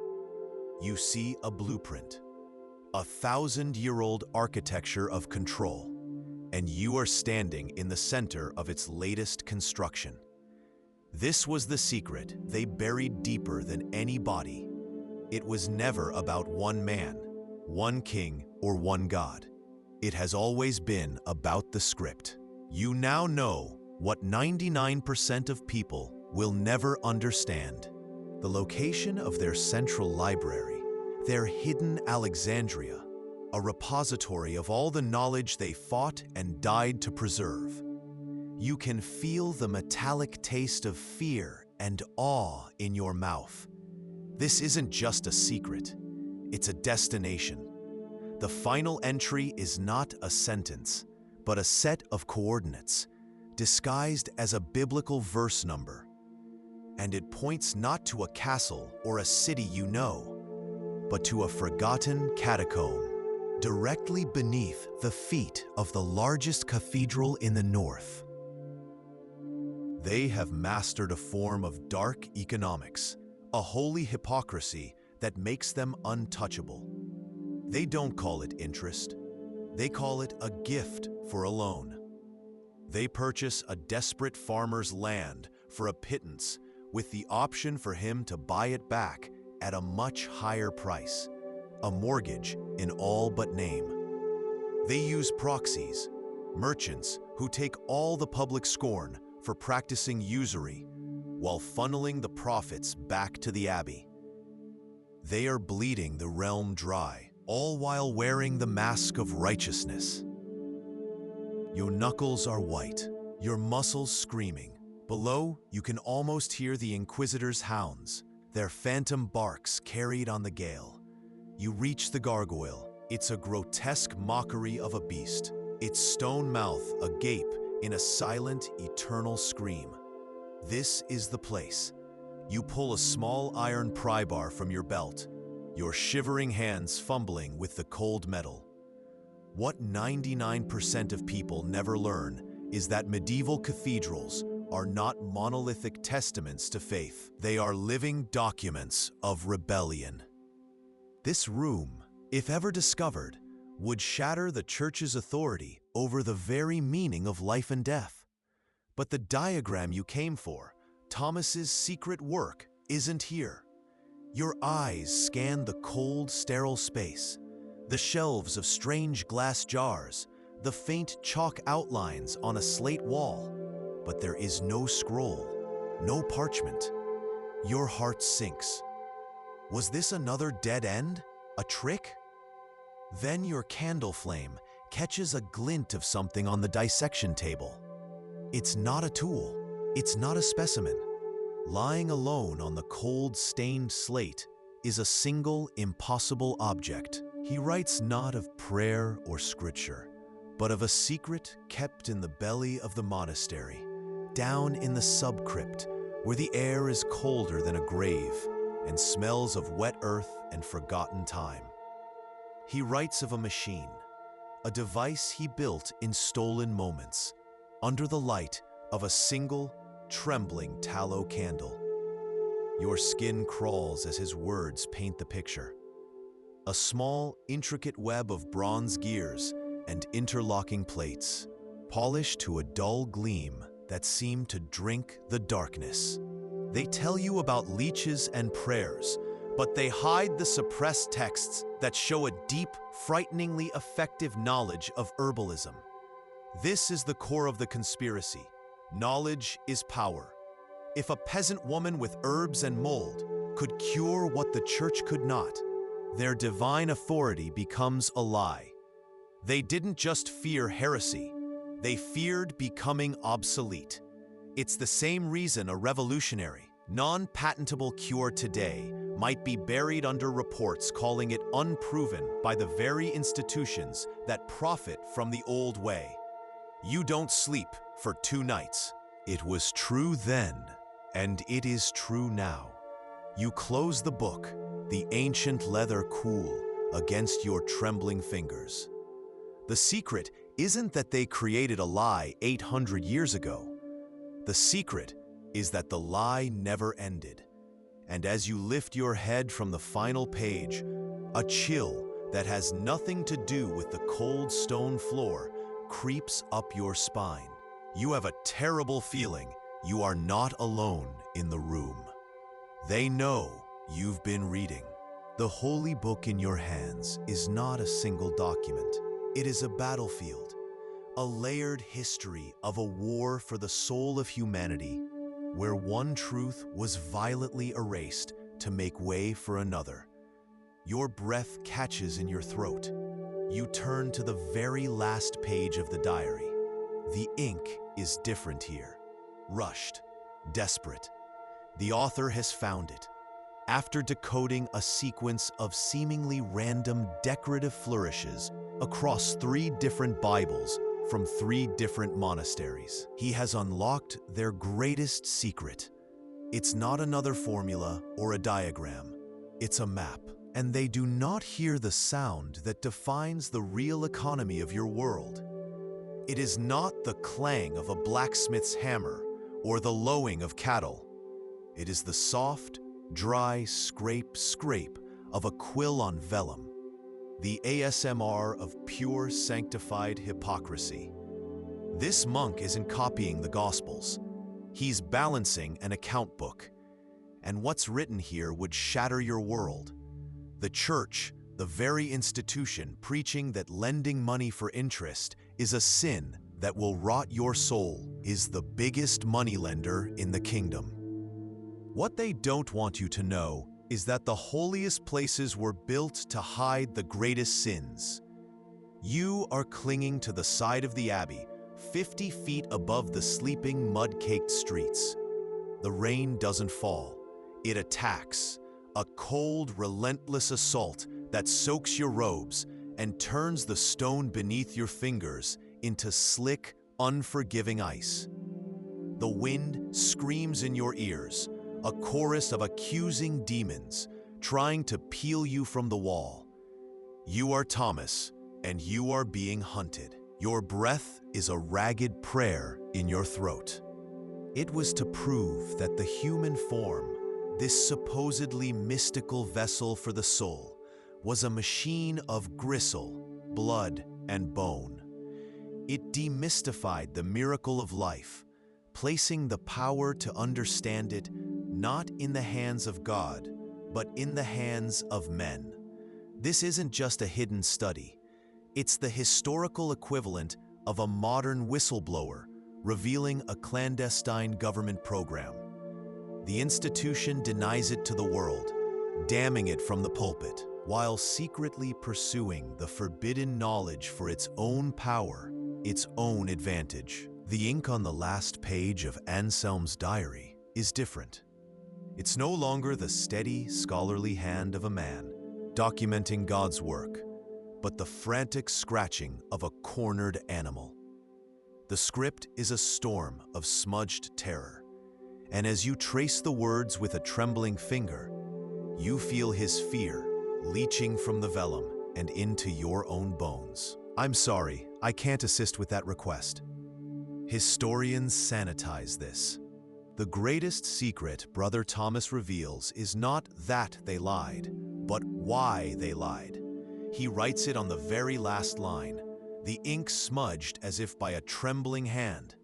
You see a blueprint, a 1,000-year-old architecture of control, and you are standing in the center of its latest construction. This was the secret they buried deeper than any body. It was never about one man, one king, or one god. It has always been about the script. You now know what 99% of people will never understand. The location of their central library, their hidden Alexandria, a repository of all the knowledge they fought and died to preserve. You can feel the metallic taste of fear and awe in your mouth. This isn't just a secret, it's a destination. The final entry is not a sentence, but a set of coordinates, disguised as a biblical verse number. And it points not to a castle or a city you know, but to a forgotten catacomb, directly beneath the feet of the largest cathedral in the north. They have mastered a form of dark economics, a holy hypocrisy that makes them untouchable. They don't call it interest. They call it a gift for a loan. They purchase a desperate farmer's land for a pittance with the option for him to buy it back at a much higher price, a mortgage in all but name. They use proxies, merchants who take all the public scorn for practicing usury while funneling the profits back to the abbey. They are bleeding the realm dry, all while wearing the mask of righteousness. Your knuckles are white, your muscles screaming. Below, you can almost hear the Inquisitor's hounds, their phantom barks carried on the gale. You reach the gargoyle. It's a grotesque mockery of a beast, its stone mouth agape in a silent, eternal scream. This is the place. You pull a small iron pry bar from your belt, your shivering hands fumbling with the cold metal. What 99% of people never learn is that medieval cathedrals are not monolithic testaments to faith. They are living documents of rebellion. This room, if ever discovered, would shatter the church's authority over the very meaning of life and death. But the diagram you came for, Thomas's secret work, isn't here. Your eyes scan the cold, sterile space, the shelves of strange glass jars, the faint chalk outlines on a slate wall. But there is no scroll, no parchment. Your heart sinks. Was this another dead end? A trick? Then your candle flame catches a glint of something on the dissection table. It's not a tool. It's not a specimen. Lying alone on the cold, stained slate is a single, impossible object. He writes not of prayer or scripture, but of a secret kept in the belly of the monastery, down in the subcrypt, where the air is colder than a grave and smells of wet earth and forgotten time. He writes of a machine, a device he built in stolen moments, under the light of a single, trembling tallow candle. Your skin crawls as his words paint the picture. A small, intricate web of bronze gears and interlocking plates, polished to a dull gleam that seemed to drink the darkness. They tell you about leeches and prayers, but they hide the suppressed texts that show a deep, frighteningly effective knowledge of herbalism. This is the core of the conspiracy. Knowledge is power. If a peasant woman with herbs and mold could cure what the church could not, their divine authority becomes a lie. They didn't just fear heresy, they feared becoming obsolete. It's the same reason a revolutionary, non-patentable cure today might be buried under reports calling it unproven by the very institutions that profit from the old way. You don't sleep for 2 nights. It was true then, and it is true now. You close the book, the ancient leather cool against your trembling fingers. The secret isn't that they created a lie 800 years ago. The secret is that the lie never ended. And as you lift your head from the final page, a chill that has nothing to do with the cold stone floor creeps up your spine. You have a terrible feeling you are not alone in the room. They know you've been reading. The holy book in your hands is not a single document. It is a battlefield, a layered history of a war for the soul of humanity, where one truth was violently erased to make way for another. Your breath catches in your throat. You turn to the very last page of the diary. The ink is different here. Rushed, desperate. The author has found it. After decoding a sequence of seemingly random decorative flourishes across 3 different Bibles from 3 different monasteries, he has unlocked their greatest secret. It's not another formula or a diagram. It's a map. And they do not hear the sound that defines the real economy of your world. It is not the clang of a blacksmith's hammer or the lowing of cattle. It is the soft, dry scrape of a quill on vellum, the ASMR of pure sanctified hypocrisy. This monk isn't copying the Gospels. He's balancing an account book. And what's written here would shatter your world. The church, the very institution preaching that lending money for interest is a sin that will rot your soul, is the biggest moneylender in the kingdom. What they don't want you to know is that the holiest places were built to hide the greatest sins. You are clinging to the side of the abbey, 50 feet above the sleeping mud-caked streets. The rain doesn't fall. It attacks. A cold, relentless assault that soaks your robes and turns the stone beneath your fingers into slick, unforgiving ice. The wind screams in your ears, a chorus of accusing demons trying to peel you from the wall. You are Thomas, and you are being hunted. Your breath is a ragged prayer in your throat. It was to prove that the human form, this supposedly mystical vessel for the soul, was a machine of gristle, blood, and bone. It demystified the miracle of life, placing the power to understand it not in the hands of God, but in the hands of men. This isn't just a hidden study. It's the historical equivalent of a modern whistleblower revealing a clandestine government program. The institution denies it to the world, damning it from the pulpit, while secretly pursuing the forbidden knowledge for its own power, its own advantage. The ink on the last page of Anselm's diary is different. It's no longer the steady, scholarly hand of a man documenting God's work, but the frantic scratching of a cornered animal. The script is a storm of smudged terror. And as you trace the words with a trembling finger, you feel his fear leaching from the vellum and into your own bones. I'm sorry, I can't assist with that request. Historians sanitize this. The greatest secret Brother Thomas reveals is not that they lied, but why they lied. He writes it on the very last line, the ink smudged as if by a trembling hand.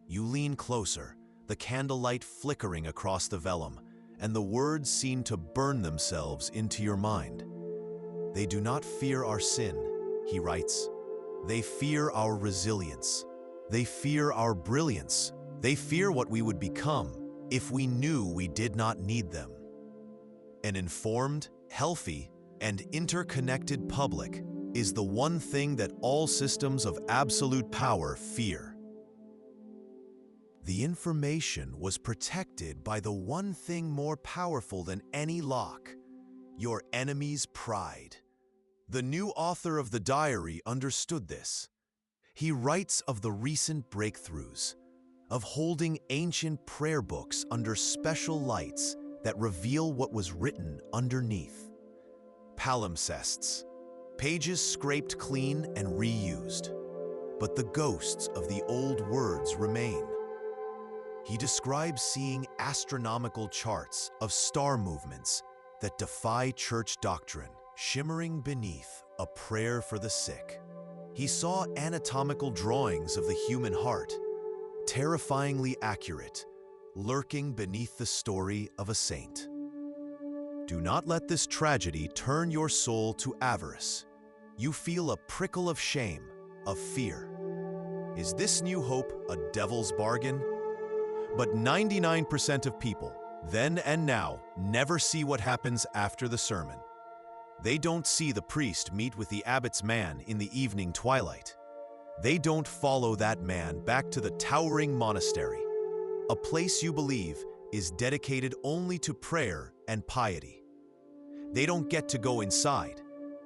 You lean closer. the candlelight flickering across the vellum, and the words seem to burn themselves into your mind. They do not fear our sin, he writes. They fear our resilience. They fear our brilliance. They fear what we would become if we knew we did not need them. An informed, healthy, and interconnected public is the one thing that all systems of absolute power fear. The information was protected by the one thing more powerful than any lock: your enemy's pride. The new author of the diary understood this. He writes of the recent breakthroughs, of holding ancient prayer books under special lights that reveal what was written underneath. Palimpsests, pages scraped clean and reused, but the ghosts of the old words remain. He describes seeing astronomical charts of star movements that defy church doctrine, shimmering beneath a prayer for the sick. He saw anatomical drawings of the human heart, terrifyingly accurate, lurking beneath the story of a saint. Do not let this tragedy turn your soul to avarice. You feel a prickle of shame, of fear. Is this new hope a devil's bargain? But 99% of people, then and now, never see what happens after the sermon. They don't see the priest meet with the abbot's man in the evening twilight. They don't follow that man back to the towering monastery, a place you believe is dedicated only to prayer and piety. They don't get to go inside,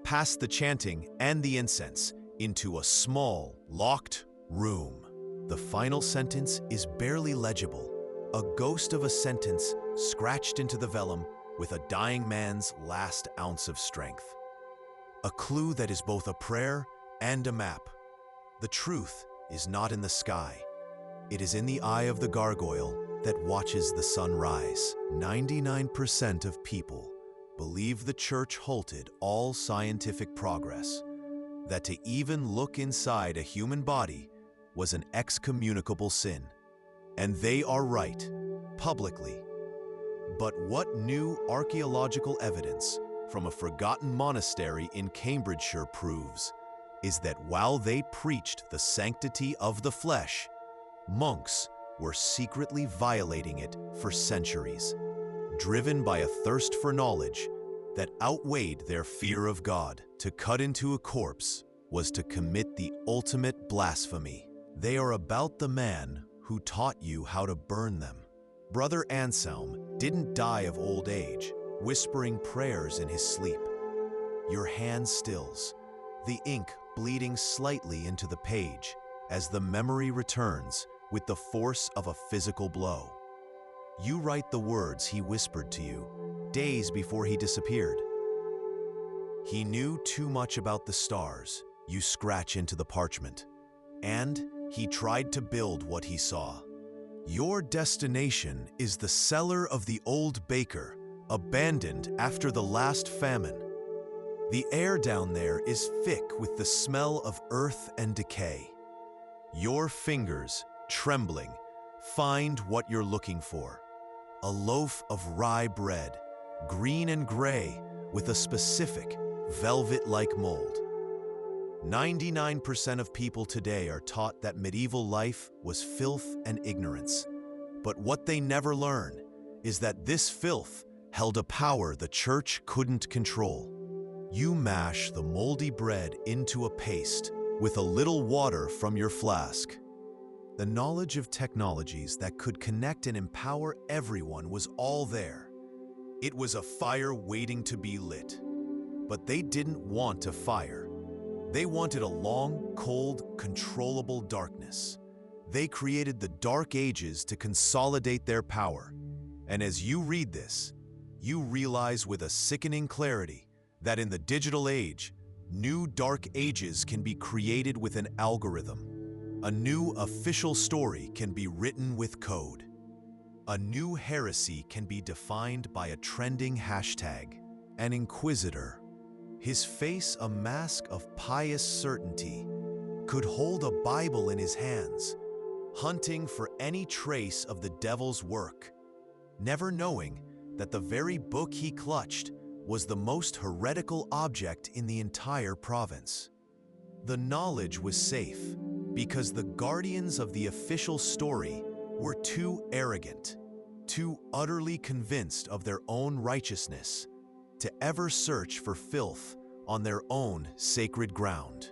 past the chanting and the incense, into a small, locked room. The final sentence is barely legible, a ghost of a sentence scratched into the vellum with a dying man's last ounce of strength. A clue that is both a prayer and a map. The truth is not in the sky. It is in the eye of the gargoyle that watches the sun rise. 99% of people believe the church halted all scientific progress, that to even look inside a human body was an excommunicable sin. And they are right, publicly. But what new archaeological evidence from a forgotten monastery in Cambridgeshire proves is that while they preached the sanctity of the flesh, monks were secretly violating it for centuries, driven by a thirst for knowledge that outweighed their fear of God. To cut into a corpse was to commit the ultimate blasphemy. They are about the man who taught you how to burn them. Brother Anselm didn't die of old age, whispering prayers in his sleep. Your hand stills, the ink bleeding slightly into the page as the memory returns with the force of a physical blow. You write the words he whispered to you days before he disappeared. He knew too much about the stars, you scratch into the parchment, and he tried to build what he saw. Your destination is the cellar of the old baker, abandoned after the last famine. The air down there is thick with the smell of earth and decay. Your fingers, trembling, find what you're looking for. A loaf of rye bread, green and gray, with a specific, velvet-like mold. 99% of people today are taught that medieval life was filth and ignorance. But what they never learn is that this filth held a power the church couldn't control. You mash the moldy bread into a paste with a little water from your flask. The knowledge of technologies that could connect and empower everyone was all there. It was a fire waiting to be lit. But they didn't want a fire. They wanted a long, cold, controllable darkness. They created the Dark Ages to consolidate their power. And as you read this, you realize with a sickening clarity that in the digital age, new Dark Ages can be created with an algorithm. A new official story can be written with code. A new heresy can be defined by a trending hashtag. An inquisitor, his face a mask of pious certainty, could hold a Bible in his hands, hunting for any trace of the devil's work, never knowing that the very book he clutched was the most heretical object in the entire province. The knowledge was safe because the guardians of the official story were too arrogant, too utterly convinced of their own righteousness to ever search for filth on their own sacred ground.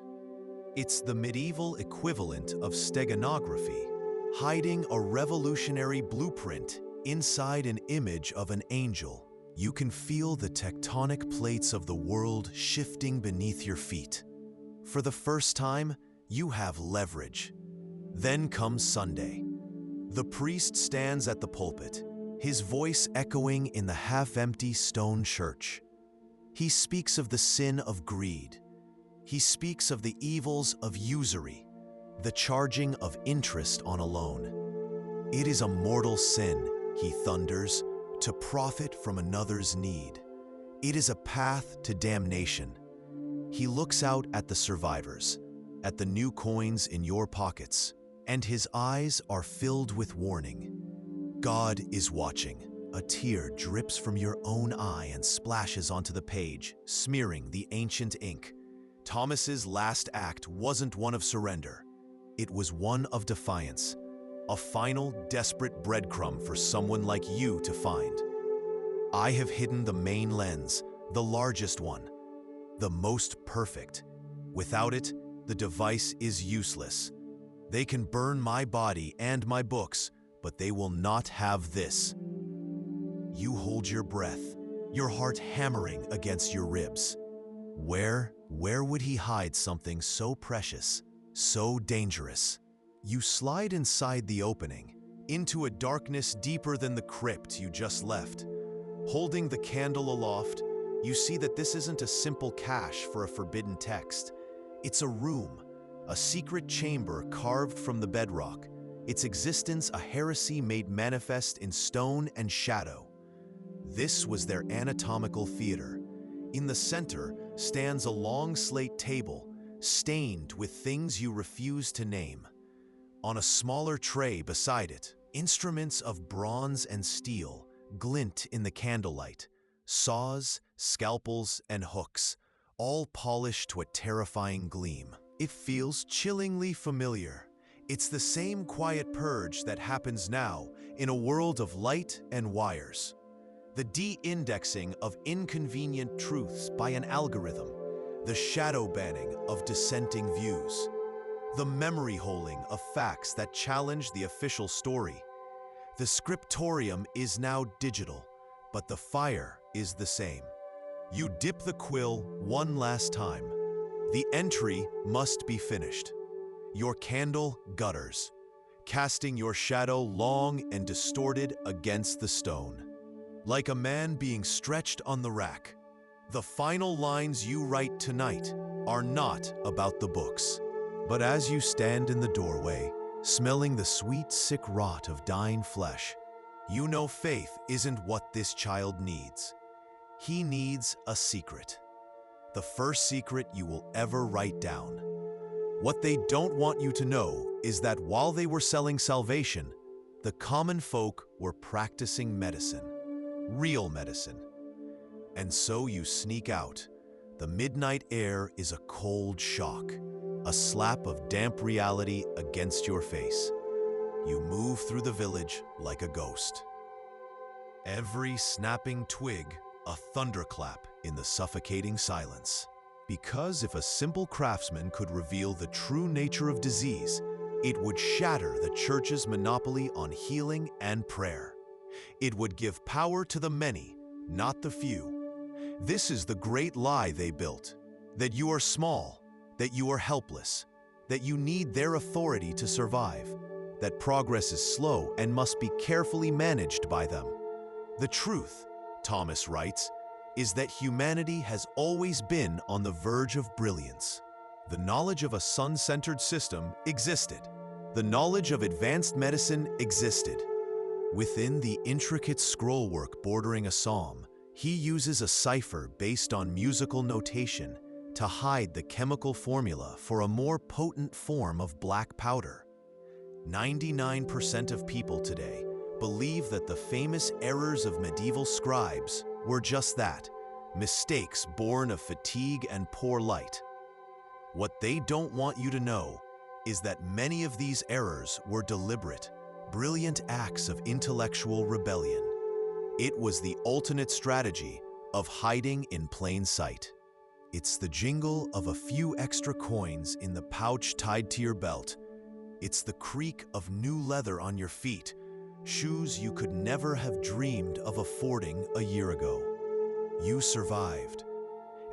It's the medieval equivalent of steganography, hiding a revolutionary blueprint inside an image of an angel. You can feel the tectonic plates of the world shifting beneath your feet. For the first time, you have leverage. Then comes Sunday. The priest stands at the pulpit, his voice echoing in the half-empty stone church. He speaks of the sin of greed. He speaks of the evils of usury, the charging of interest on a loan. It is a mortal sin, he thunders, to profit from another's need. It is a path to damnation. He looks out at the survivors, at the new coins in your pockets, and his eyes are filled with warning. God is watching. A tear drips from your own eye and splashes onto the page, smearing the ancient ink. Thomas's last act wasn't one of surrender. It was one of defiance, a final, desperate breadcrumb for someone like you to find. I have hidden the main lens, the largest one, the most perfect. Without it, the device is useless. They can burn my body and my books, but they will not have this. You hold your breath, your heart hammering against your ribs. Where would he hide something so precious, so dangerous? You slide inside the opening, into a darkness deeper than the crypt you just left. Holding the candle aloft, you see that this isn't a simple cache for a forbidden text. It's a room, a secret chamber carved from the bedrock, its existence a heresy made manifest in stone and shadow. This was their anatomical theater. In the center stands a long slate table, stained with things you refuse to name. On a smaller tray beside it, instruments of bronze and steel glint in the candlelight, saws, scalpels, and hooks, all polished to a terrifying gleam. It feels chillingly familiar. It's the same quiet purge that happens now in a world of light and wires. The de-indexing of inconvenient truths by an algorithm, the shadow banning of dissenting views, the memory holing of facts that challenge the official story. The scriptorium is now digital, but the fire is the same. You dip the quill one last time. The entry must be finished. Your candle gutters, casting your shadow long and distorted against the stone. Like a man being stretched on the rack, the final lines you write tonight are not about the books. But as you stand in the doorway, smelling the sweet, sick rot of dying flesh, you know faith isn't what this child needs. He needs a secret. The first secret you will ever write down. What they don't want you to know is that while they were selling salvation, the common folk were practicing medicine. Real medicine. And so you sneak out. The midnight air is a cold shock, a slap of damp reality against your face. You move through the village like a ghost. Every snapping twig, a thunderclap in the suffocating silence. Because if a simple craftsman could reveal the true nature of disease, it would shatter the church's monopoly on healing and prayer. It would give power to the many, not the few. This is the great lie they built, that you are small, that you are helpless, that you need their authority to survive, that progress is slow and must be carefully managed by them. The truth, Thomas writes, is that humanity has always been on the verge of brilliance. The knowledge of a sun-centered system existed. The knowledge of advanced medicine existed. Within the intricate scrollwork bordering a psalm, he uses a cipher based on musical notation to hide the chemical formula for a more potent form of black powder. 99% of people today believe that the famous errors of medieval scribes were just that, mistakes born of fatigue and poor light. What they don't want you to know is that many of these errors were deliberate, brilliant acts of intellectual rebellion. It was the ultimate strategy of hiding in plain sight. It's the jingle of a few extra coins in the pouch tied to your belt. It's the creak of new leather on your feet, shoes you could never have dreamed of affording a year ago. You survived.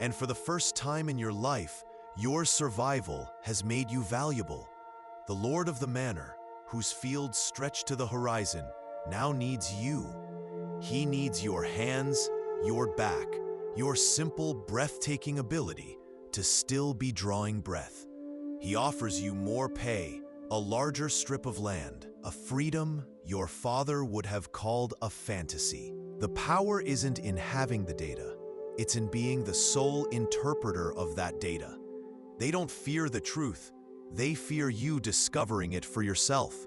And for the first time in your life, your survival has made you valuable. The Lord of the Manor, whose fields stretch to the horizon, now needs you. He needs your hands, your back, your simple, breathtaking ability to still be drawing breath. He offers you more pay, a larger strip of land, a freedom your father would have called a fantasy. The power isn't in having the data, it's in being the sole interpreter of that data. They don't fear the truth, they fear you discovering it for yourself.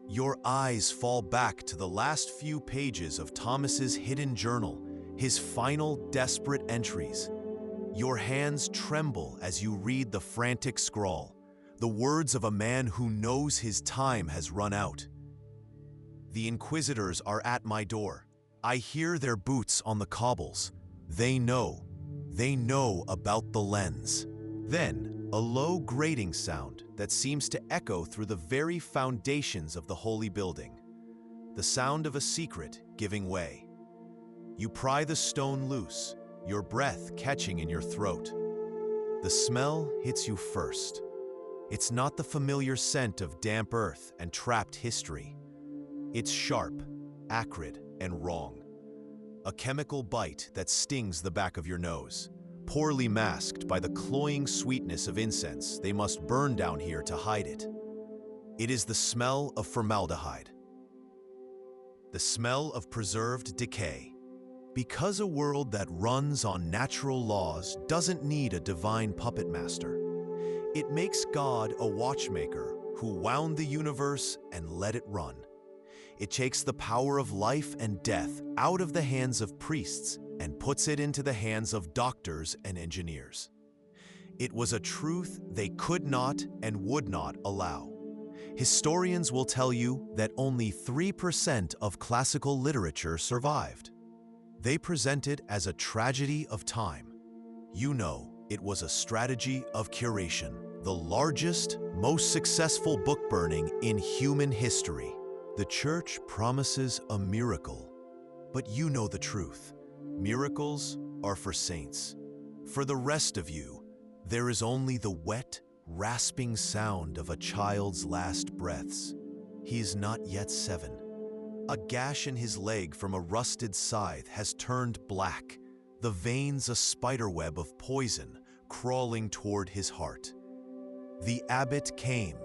Your eyes fall back to the last few pages of Thomas's hidden journal, his final desperate entries. Your hands tremble as you read the frantic scrawl, the words of a man who knows his time has run out. The Inquisitors are at my door. I hear their boots on the cobbles. They know about the lens. Then, a low grating sound that seems to echo through the very foundations of the holy building. The sound of a secret giving way. You pry the stone loose, your breath catching in your throat. The smell hits you first. It's not the familiar scent of damp earth and trapped history. It's sharp, acrid, and wrong. A chemical bite that stings the back of your nose, poorly masked by the cloying sweetness of incense they must burn down here to hide it. It is the smell of formaldehyde. The smell of preserved decay. Because a world that runs on natural laws doesn't need a divine puppet master. It makes God a watchmaker who wound the universe and let it run. It takes the power of life and death out of the hands of priests and puts it into the hands of doctors and engineers. It was a truth they could not and would not allow. Historians will tell you that only 3% of classical literature survived. They present it as a tragedy of time. You know, it was a strategy of curation, the largest, most successful book burning in human history. The Church promises a miracle, but you know the truth. Miracles are for saints. For the rest of you, there is only the wet, rasping sound of a child's last breaths. He is not yet 7. A gash in his leg from a rusted scythe has turned black, the veins a spiderweb of poison crawling toward his heart. The abbot came,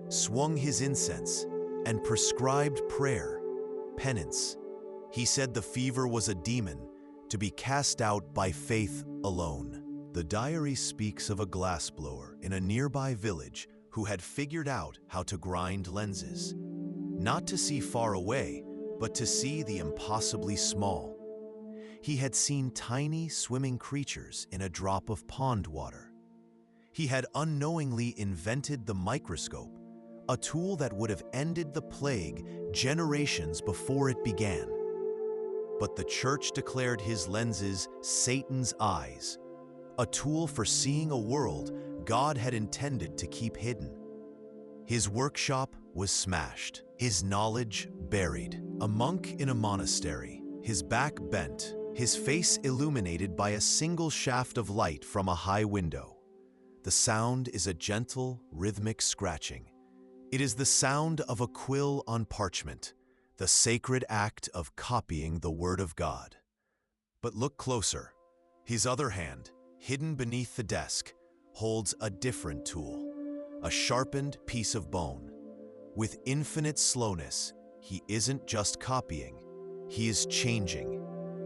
swung his incense, and prescribed prayer, penance. He said the fever was a demon, to be cast out by faith alone. The diary speaks of a glassblower in a nearby village who had figured out how to grind lenses. Not to see far away, but to see the impossibly small. He had seen tiny swimming creatures in a drop of pond water. He had unknowingly invented the microscope, a tool that would have ended the plague generations before it began. But the Church declared his lenses Satan's eyes, a tool for seeing a world God had intended to keep hidden. His workshop was smashed, his knowledge buried. A monk in a monastery, his back bent, his face illuminated by a single shaft of light from a high window. The sound is a gentle, rhythmic scratching. It is the sound of a quill on parchment, the sacred act of copying the Word of God. But look closer. His other hand, hidden beneath the desk, holds a different tool, a sharpened piece of bone. With infinite slowness, he isn't just copying, he is changing.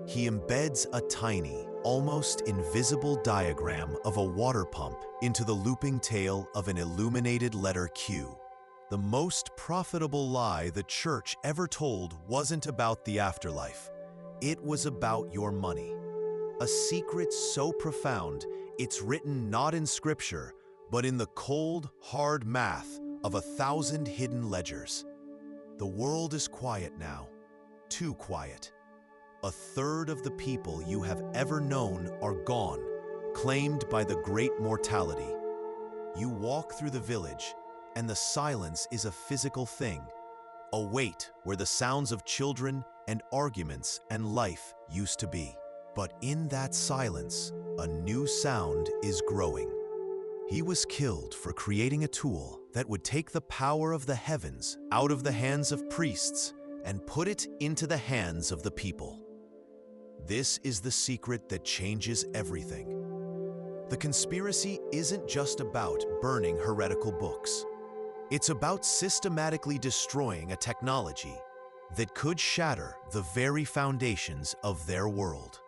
He embeds a tiny, almost invisible diagram of a water pump into the looping tail of an illuminated letter Q. the most profitable lie the church ever told wasn't about the afterlife. It was about your money. A secret so profound, it's written not in scripture, but in the cold, hard math of 1,000 hidden ledgers. The world is quiet now, too quiet. A third of the people you have ever known are gone, claimed by the great mortality. You walk through the village, and the silence is a physical thing, a weight where the sounds of children and arguments and life used to be. But in that silence, a new sound is growing. He was killed for creating a tool that would take the power of the heavens out of the hands of priests and put it into the hands of the people. This is the secret that changes everything. The conspiracy isn't just about burning heretical books. It's about systematically destroying a technology that could shatter the very foundations of their world.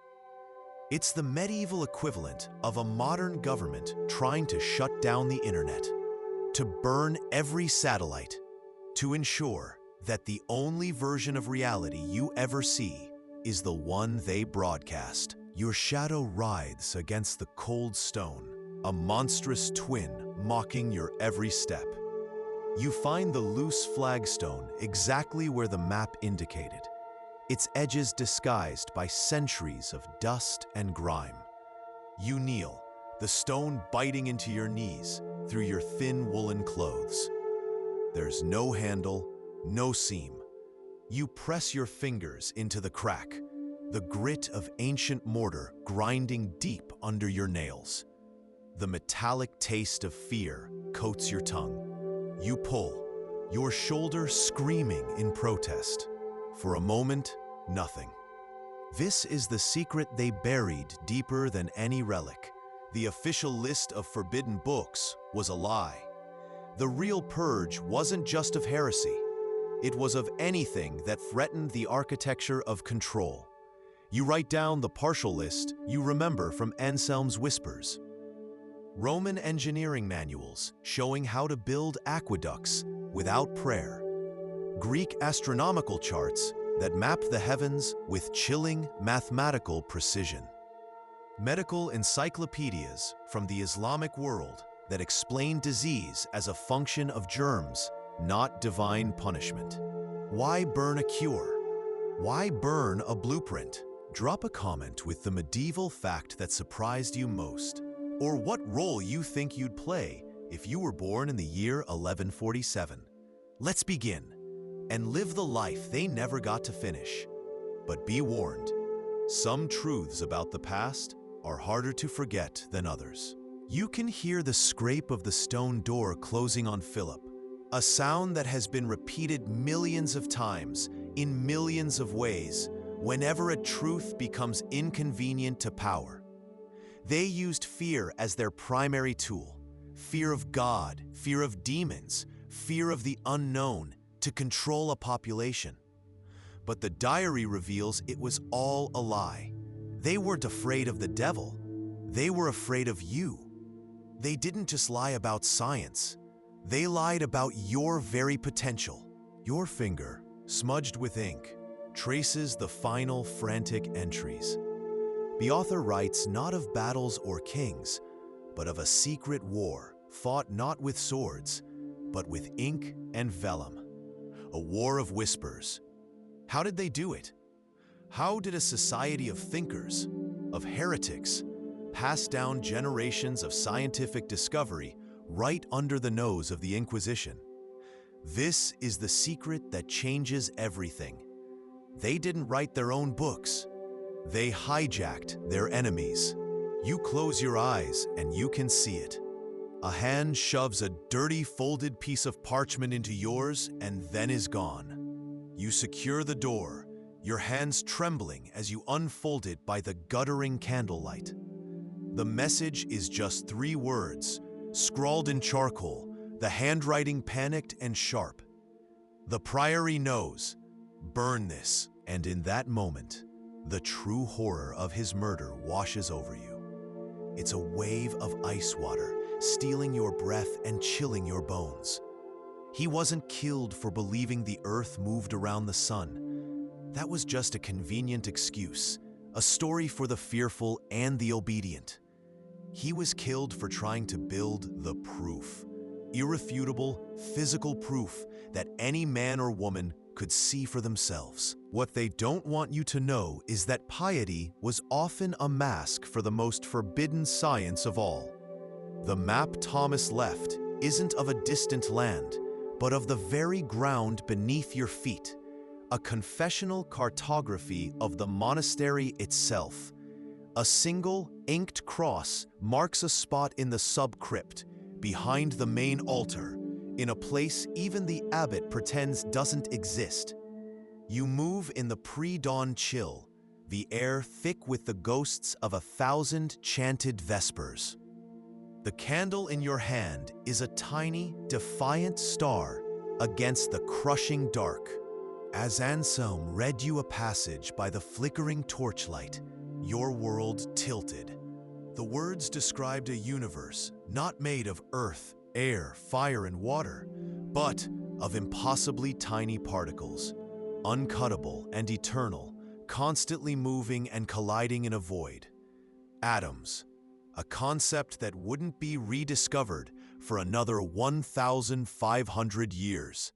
It's the medieval equivalent of a modern government trying to shut down the internet, to burn every satellite, to ensure that the only version of reality you ever see is the one they broadcast. Your shadow writhes against the cold stone, a monstrous twin mocking your every step. You find the loose flagstone exactly where the map indicated, its edges disguised by centuries of dust and grime. You kneel, the stone biting into your knees through your thin woolen clothes. There's no handle, no seam. You press your fingers into the crack, the grit of ancient mortar grinding deep under your nails. The metallic taste of fear coats your tongue. You pull, your shoulder screaming in protest. For a moment, nothing. This is the secret they buried deeper than any relic. The official list of forbidden books was a lie. The real purge wasn't just of heresy. It was of anything that threatened the architecture of control. You write down the partial list you remember from Anselm's Whispers. Roman engineering manuals showing how to build aqueducts without prayer. Greek astronomical charts that map the heavens with chilling mathematical precision. Medical encyclopedias from the Islamic world that explain disease as a function of germs, not divine punishment. Why burn a cure? Why burn a blueprint? Drop a comment with the medieval fact that surprised you most, or what role you think you'd play if you were born in the year 1147. Let's begin and live the life they never got to finish. But be warned, some truths about the past are harder to forget than others. You can hear the scrape of the stone door closing on Philip, a sound that has been repeated millions of times in millions of ways whenever a truth becomes inconvenient to power. They used fear as their primary tool, fear of God, fear of demons, fear of the unknown, to control a population. But the diary reveals it was all a lie. They weren't afraid of the devil. They were afraid of you. They didn't just lie about science. They lied about your very potential. Your finger, smudged with ink, traces the final frantic entries. The author writes not of battles or kings, but of a secret war fought not with swords, but with ink and vellum. A war of whispers. How did they do it? How did a society of thinkers, of heretics, pass down generations of scientific discovery right under the nose of the Inquisition? This is the secret that changes everything. They didn't write their own books. They hijacked their enemies. You close your eyes and you can see it. A hand shoves a dirty folded piece of parchment into yours and then is gone. You secure the door, your hands trembling as you unfold it by the guttering candlelight. The message is just 3 words, scrawled in charcoal, the handwriting panicked and sharp. The priory knows, burn this, and in that moment, the true horror of his murder washes over you. It's a wave of ice water, stealing your breath and chilling your bones. He wasn't killed for believing the earth moved around the sun. That was just a convenient excuse, a story for the fearful and the obedient. He was killed for trying to build the proof, irrefutable, physical proof that any man or woman could see for themselves. What they don't want you to know is that piety was often a mask for the most forbidden science of all. The map Thomas left isn't of a distant land, but of the very ground beneath your feet, a confessional cartography of the monastery itself. A single inked cross marks a spot in the sub-crypt, behind the main altar, in a place even the abbot pretends doesn't exist. You move in the pre-dawn chill, the air thick with the ghosts of 1,000 chanted vespers. The candle in your hand is a tiny, defiant star against the crushing dark. As Anselm read you a passage by the flickering torchlight, your world tilted. The words described a universe not made of earth, air, fire, and water, but of impossibly tiny particles, uncuttable and eternal, constantly moving and colliding in a void. Atoms, a concept that wouldn't be rediscovered for another 1,500 years.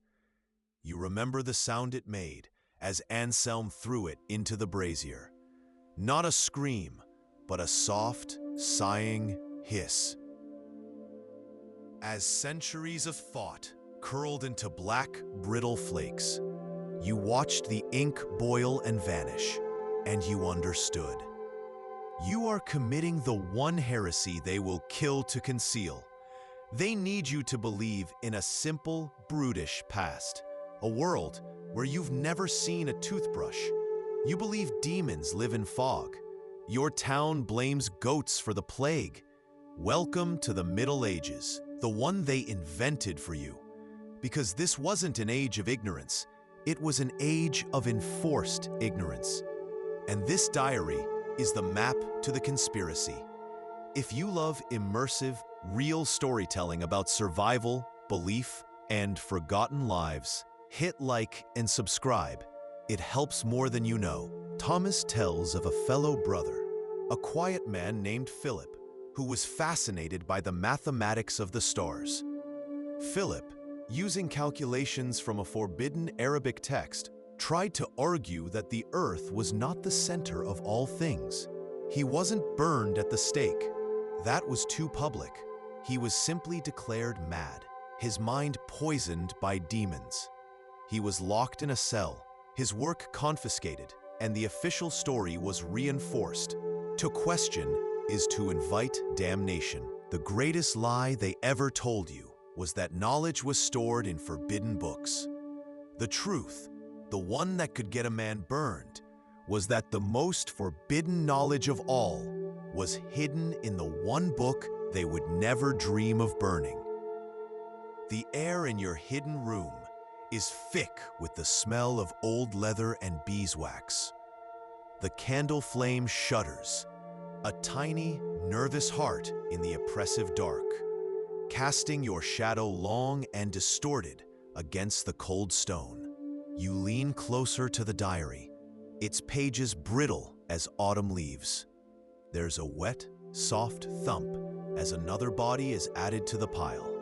You remember the sound it made as Anselm threw it into the brazier. Not a scream, but a soft, sighing hiss. As centuries of thought curled into black, brittle flakes, you watched the ink boil and vanish, and you understood. You are committing the one heresy they will kill to conceal. They need you to believe in a simple, brutish past, a world where you've never seen a toothbrush. You believe demons live in fog. Your town blames goats for the plague. Welcome to the Middle Ages, the one they invented for you. Because this wasn't an age of ignorance, it was an age of enforced ignorance. And this diary is the map to the conspiracy. If you love immersive, real storytelling about survival, belief, and forgotten lives, hit like and subscribe. It helps more than you know. Thomas tells of a fellow brother, a quiet man named Philip, who was fascinated by the mathematics of the stars. Philip, using calculations from a forbidden Arabic text, tried to argue that the earth was not the center of all things. He wasn't burned at the stake. That was too public. He was simply declared mad, his mind poisoned by demons. He was locked in a cell, his work confiscated, and the official story was reinforced. To question is to invite damnation. The greatest lie they ever told you was that knowledge was stored in forbidden books. The truth, the one that could get a man burned, was that the most forbidden knowledge of all was hidden in the one book they would never dream of burning. The air in your hidden room is thick with the smell of old leather and beeswax. The candle flame shudders, a tiny, nervous heart in the oppressive dark, casting your shadow long and distorted against the cold stone. You lean closer to the diary, its pages brittle as autumn leaves. There's a wet, soft thump as another body is added to the pile.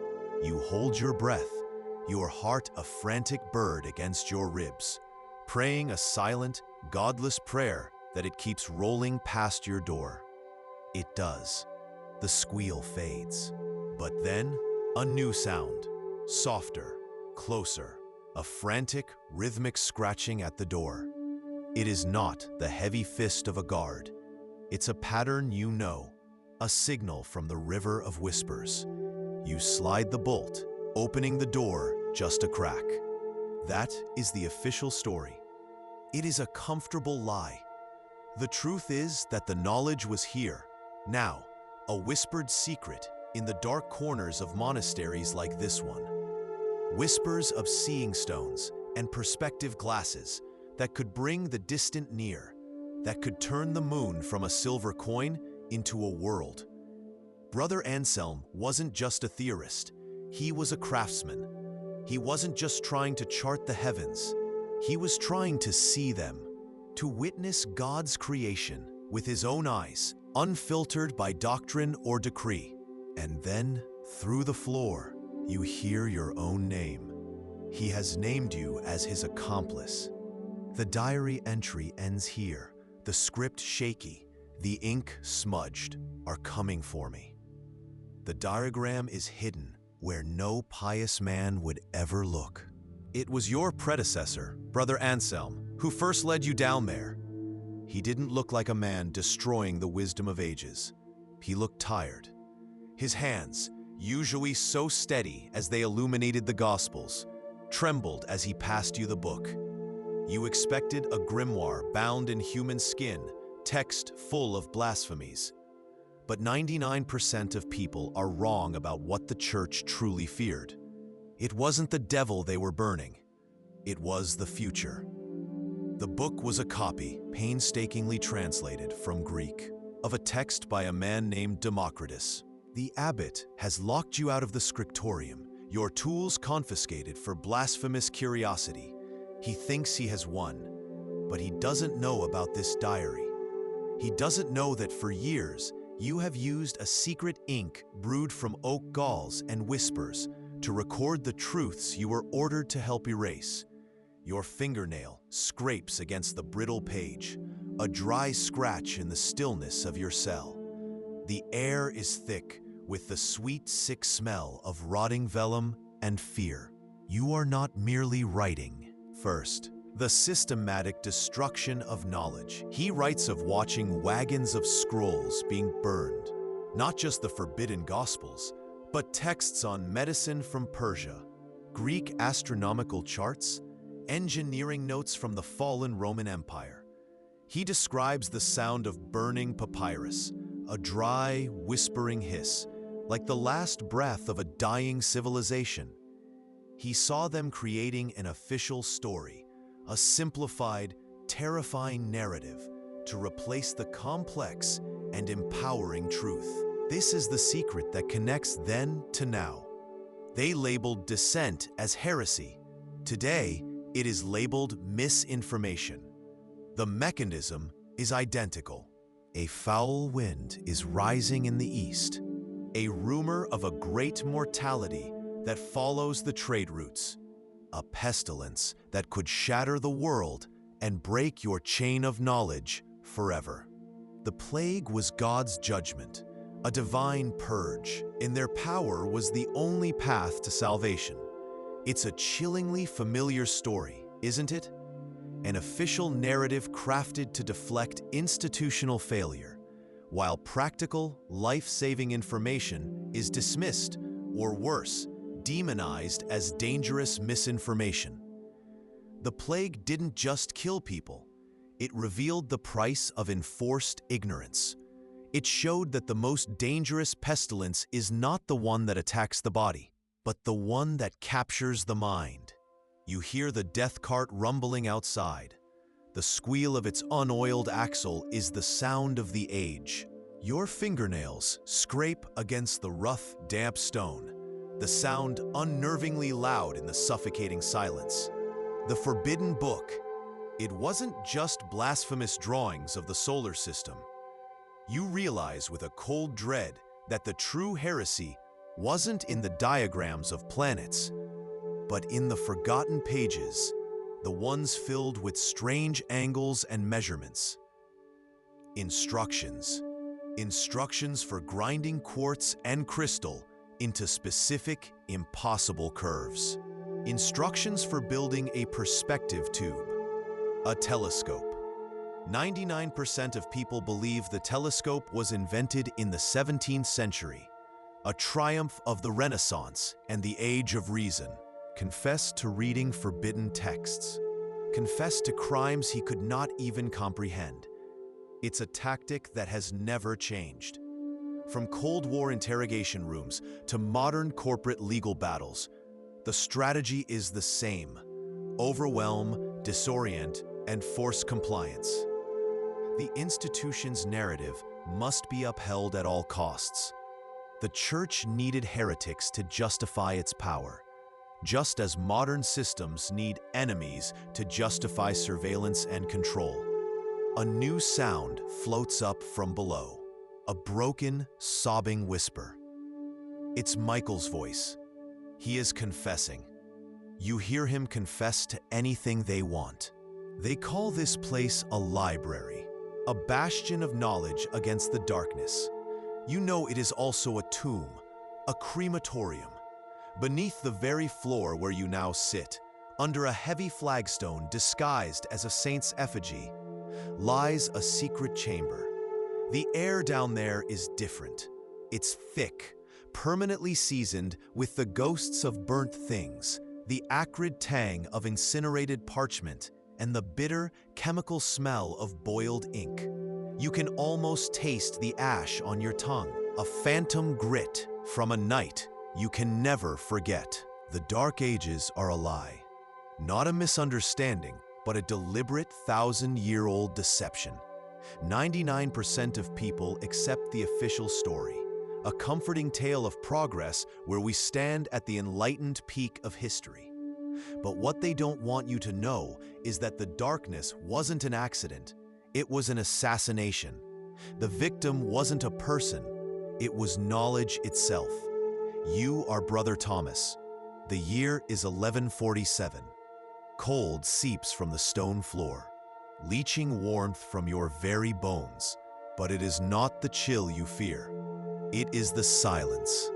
You hold your breath, your heart a frantic bird against your ribs, praying a silent, godless prayer that it keeps rolling past your door. It does. The squeal fades. But then, a new sound, softer, closer, a frantic, rhythmic scratching at the door. It is not the heavy fist of a guard. It's a pattern you know, a signal from the river of whispers. You slide the bolt, opening the door just a crack. That is the official story. It is a comfortable lie. The truth is that the knowledge was here, now, a whispered secret in the dark corners of monasteries like this one. Whispers of seeing stones and perspective glasses that could bring the distant near, that could turn the moon from a silver coin into a world. Brother Anselm wasn't just a theorist, he was a craftsman. He wasn't just trying to chart the heavens, he was trying to see them, to witness God's creation with his own eyes, unfiltered by doctrine or decree. And then, through the floor, you hear your own name. He has named you as his accomplice. The diary entry ends here, the script shaky, the ink smudged. Are coming for me. The diagram is hidden where no pious man would ever look. It was your predecessor, Brother Anselm, who first led you down there. He didn't look like a man destroying the wisdom of ages. He looked tired. His hands, usually so steady as they illuminated the Gospels, trembled as he passed you the book. You expected a grimoire bound in human skin, text full of blasphemies. But 99% of people are wrong about what the church truly feared. It wasn't the devil they were burning. It was the future. The book was a copy, painstakingly translated from Greek, of a text by a man named Democritus. The abbot has locked you out of the scriptorium, your tools confiscated for blasphemous curiosity. He thinks he has won, but he doesn't know about this diary. He doesn't know that for years, you have used a secret ink brewed from oak galls and whispers to record the truths you were ordered to help erase. Your fingernail scrapes against the brittle page, a dry scratch in the stillness of your cell. The air is thick with the sweet, sick smell of rotting vellum and fear. You are not merely writing. First, the systematic destruction of knowledge. He writes of watching wagons of scrolls being burned, not just the forbidden Gospels, but texts on medicine from Persia, Greek astronomical charts, engineering notes from the fallen Roman Empire. He describes the sound of burning papyrus, a dry, whispering hiss, like the last breath of a dying civilization. He saw them creating an official story, a simplified, terrifying narrative to replace the complex and empowering truth. This is the secret that connects then to now. They labeled dissent as heresy. Today, it is labeled misinformation. The mechanism is identical. A foul wind is rising in the east, a rumor of a great mortality that follows the trade routes, a pestilence that could shatter the world and break your chain of knowledge forever. The plague was God's judgment, a divine purge, and their power was the only path to salvation. It's a chillingly familiar story, isn't it? An official narrative crafted to deflect institutional failure, while practical, life-saving information is dismissed, or worse, demonized as dangerous misinformation. The plague didn't just kill people. It revealed the price of enforced ignorance. It showed that the most dangerous pestilence is not the one that attacks the body, but the one that captures the mind. You hear the death cart rumbling outside. The squeal of its unoiled axle is the sound of the age. Your fingernails scrape against the rough, damp stone, the sound unnervingly loud in the suffocating silence. The forbidden book. It wasn't just blasphemous drawings of the solar system. You realize with a cold dread that the true heresy wasn't in the diagrams of planets, but in the forgotten pages, the ones filled with strange angles and measurements. Instructions. Instructions for grinding quartz and crystal into specific, impossible curves. Instructions for building a perspective tube, a telescope. 99% of people believe the telescope was invented in the 17th century, a triumph of the Renaissance and the Age of Reason. Confess to reading forbidden texts. Confess to crimes he could not even comprehend. It's a tactic that has never changed. From Cold War interrogation rooms to modern corporate legal battles, the strategy is the same: overwhelm, disorient, and force compliance. The institution's narrative must be upheld at all costs. The church needed heretics to justify its power. just as modern systems need enemies to justify surveillance and control. A new sound floats up from below, a broken, sobbing whisper. It's Michael's voice. He is confessing. You hear him confess to anything they want. They call this place a library, a bastion of knowledge against the darkness. You know it is also a tomb, a crematorium. Beneath the very floor where you now sit, under a heavy flagstone disguised as a saint's effigy, lies a secret chamber. The air down there is different. It's thick, permanently seasoned with the ghosts of burnt things, the acrid tang of incinerated parchment, and the bitter, chemical smell of boiled ink. You can almost taste the ash on your tongue, a phantom grit from a night you can never forget. The Dark Ages are a lie. Not a misunderstanding, but a deliberate 1,000-year-old deception. 99% of people accept the official story, a comforting tale of progress where we stand at the enlightened peak of history. But what they don't want you to know is that the darkness wasn't an accident. It was an assassination. The victim wasn't a person. It was knowledge itself. You are Brother Thomas. The year is 1147. Cold seeps from the stone floor, leaching warmth from your very bones. But it is not the chill you fear. It is the silence.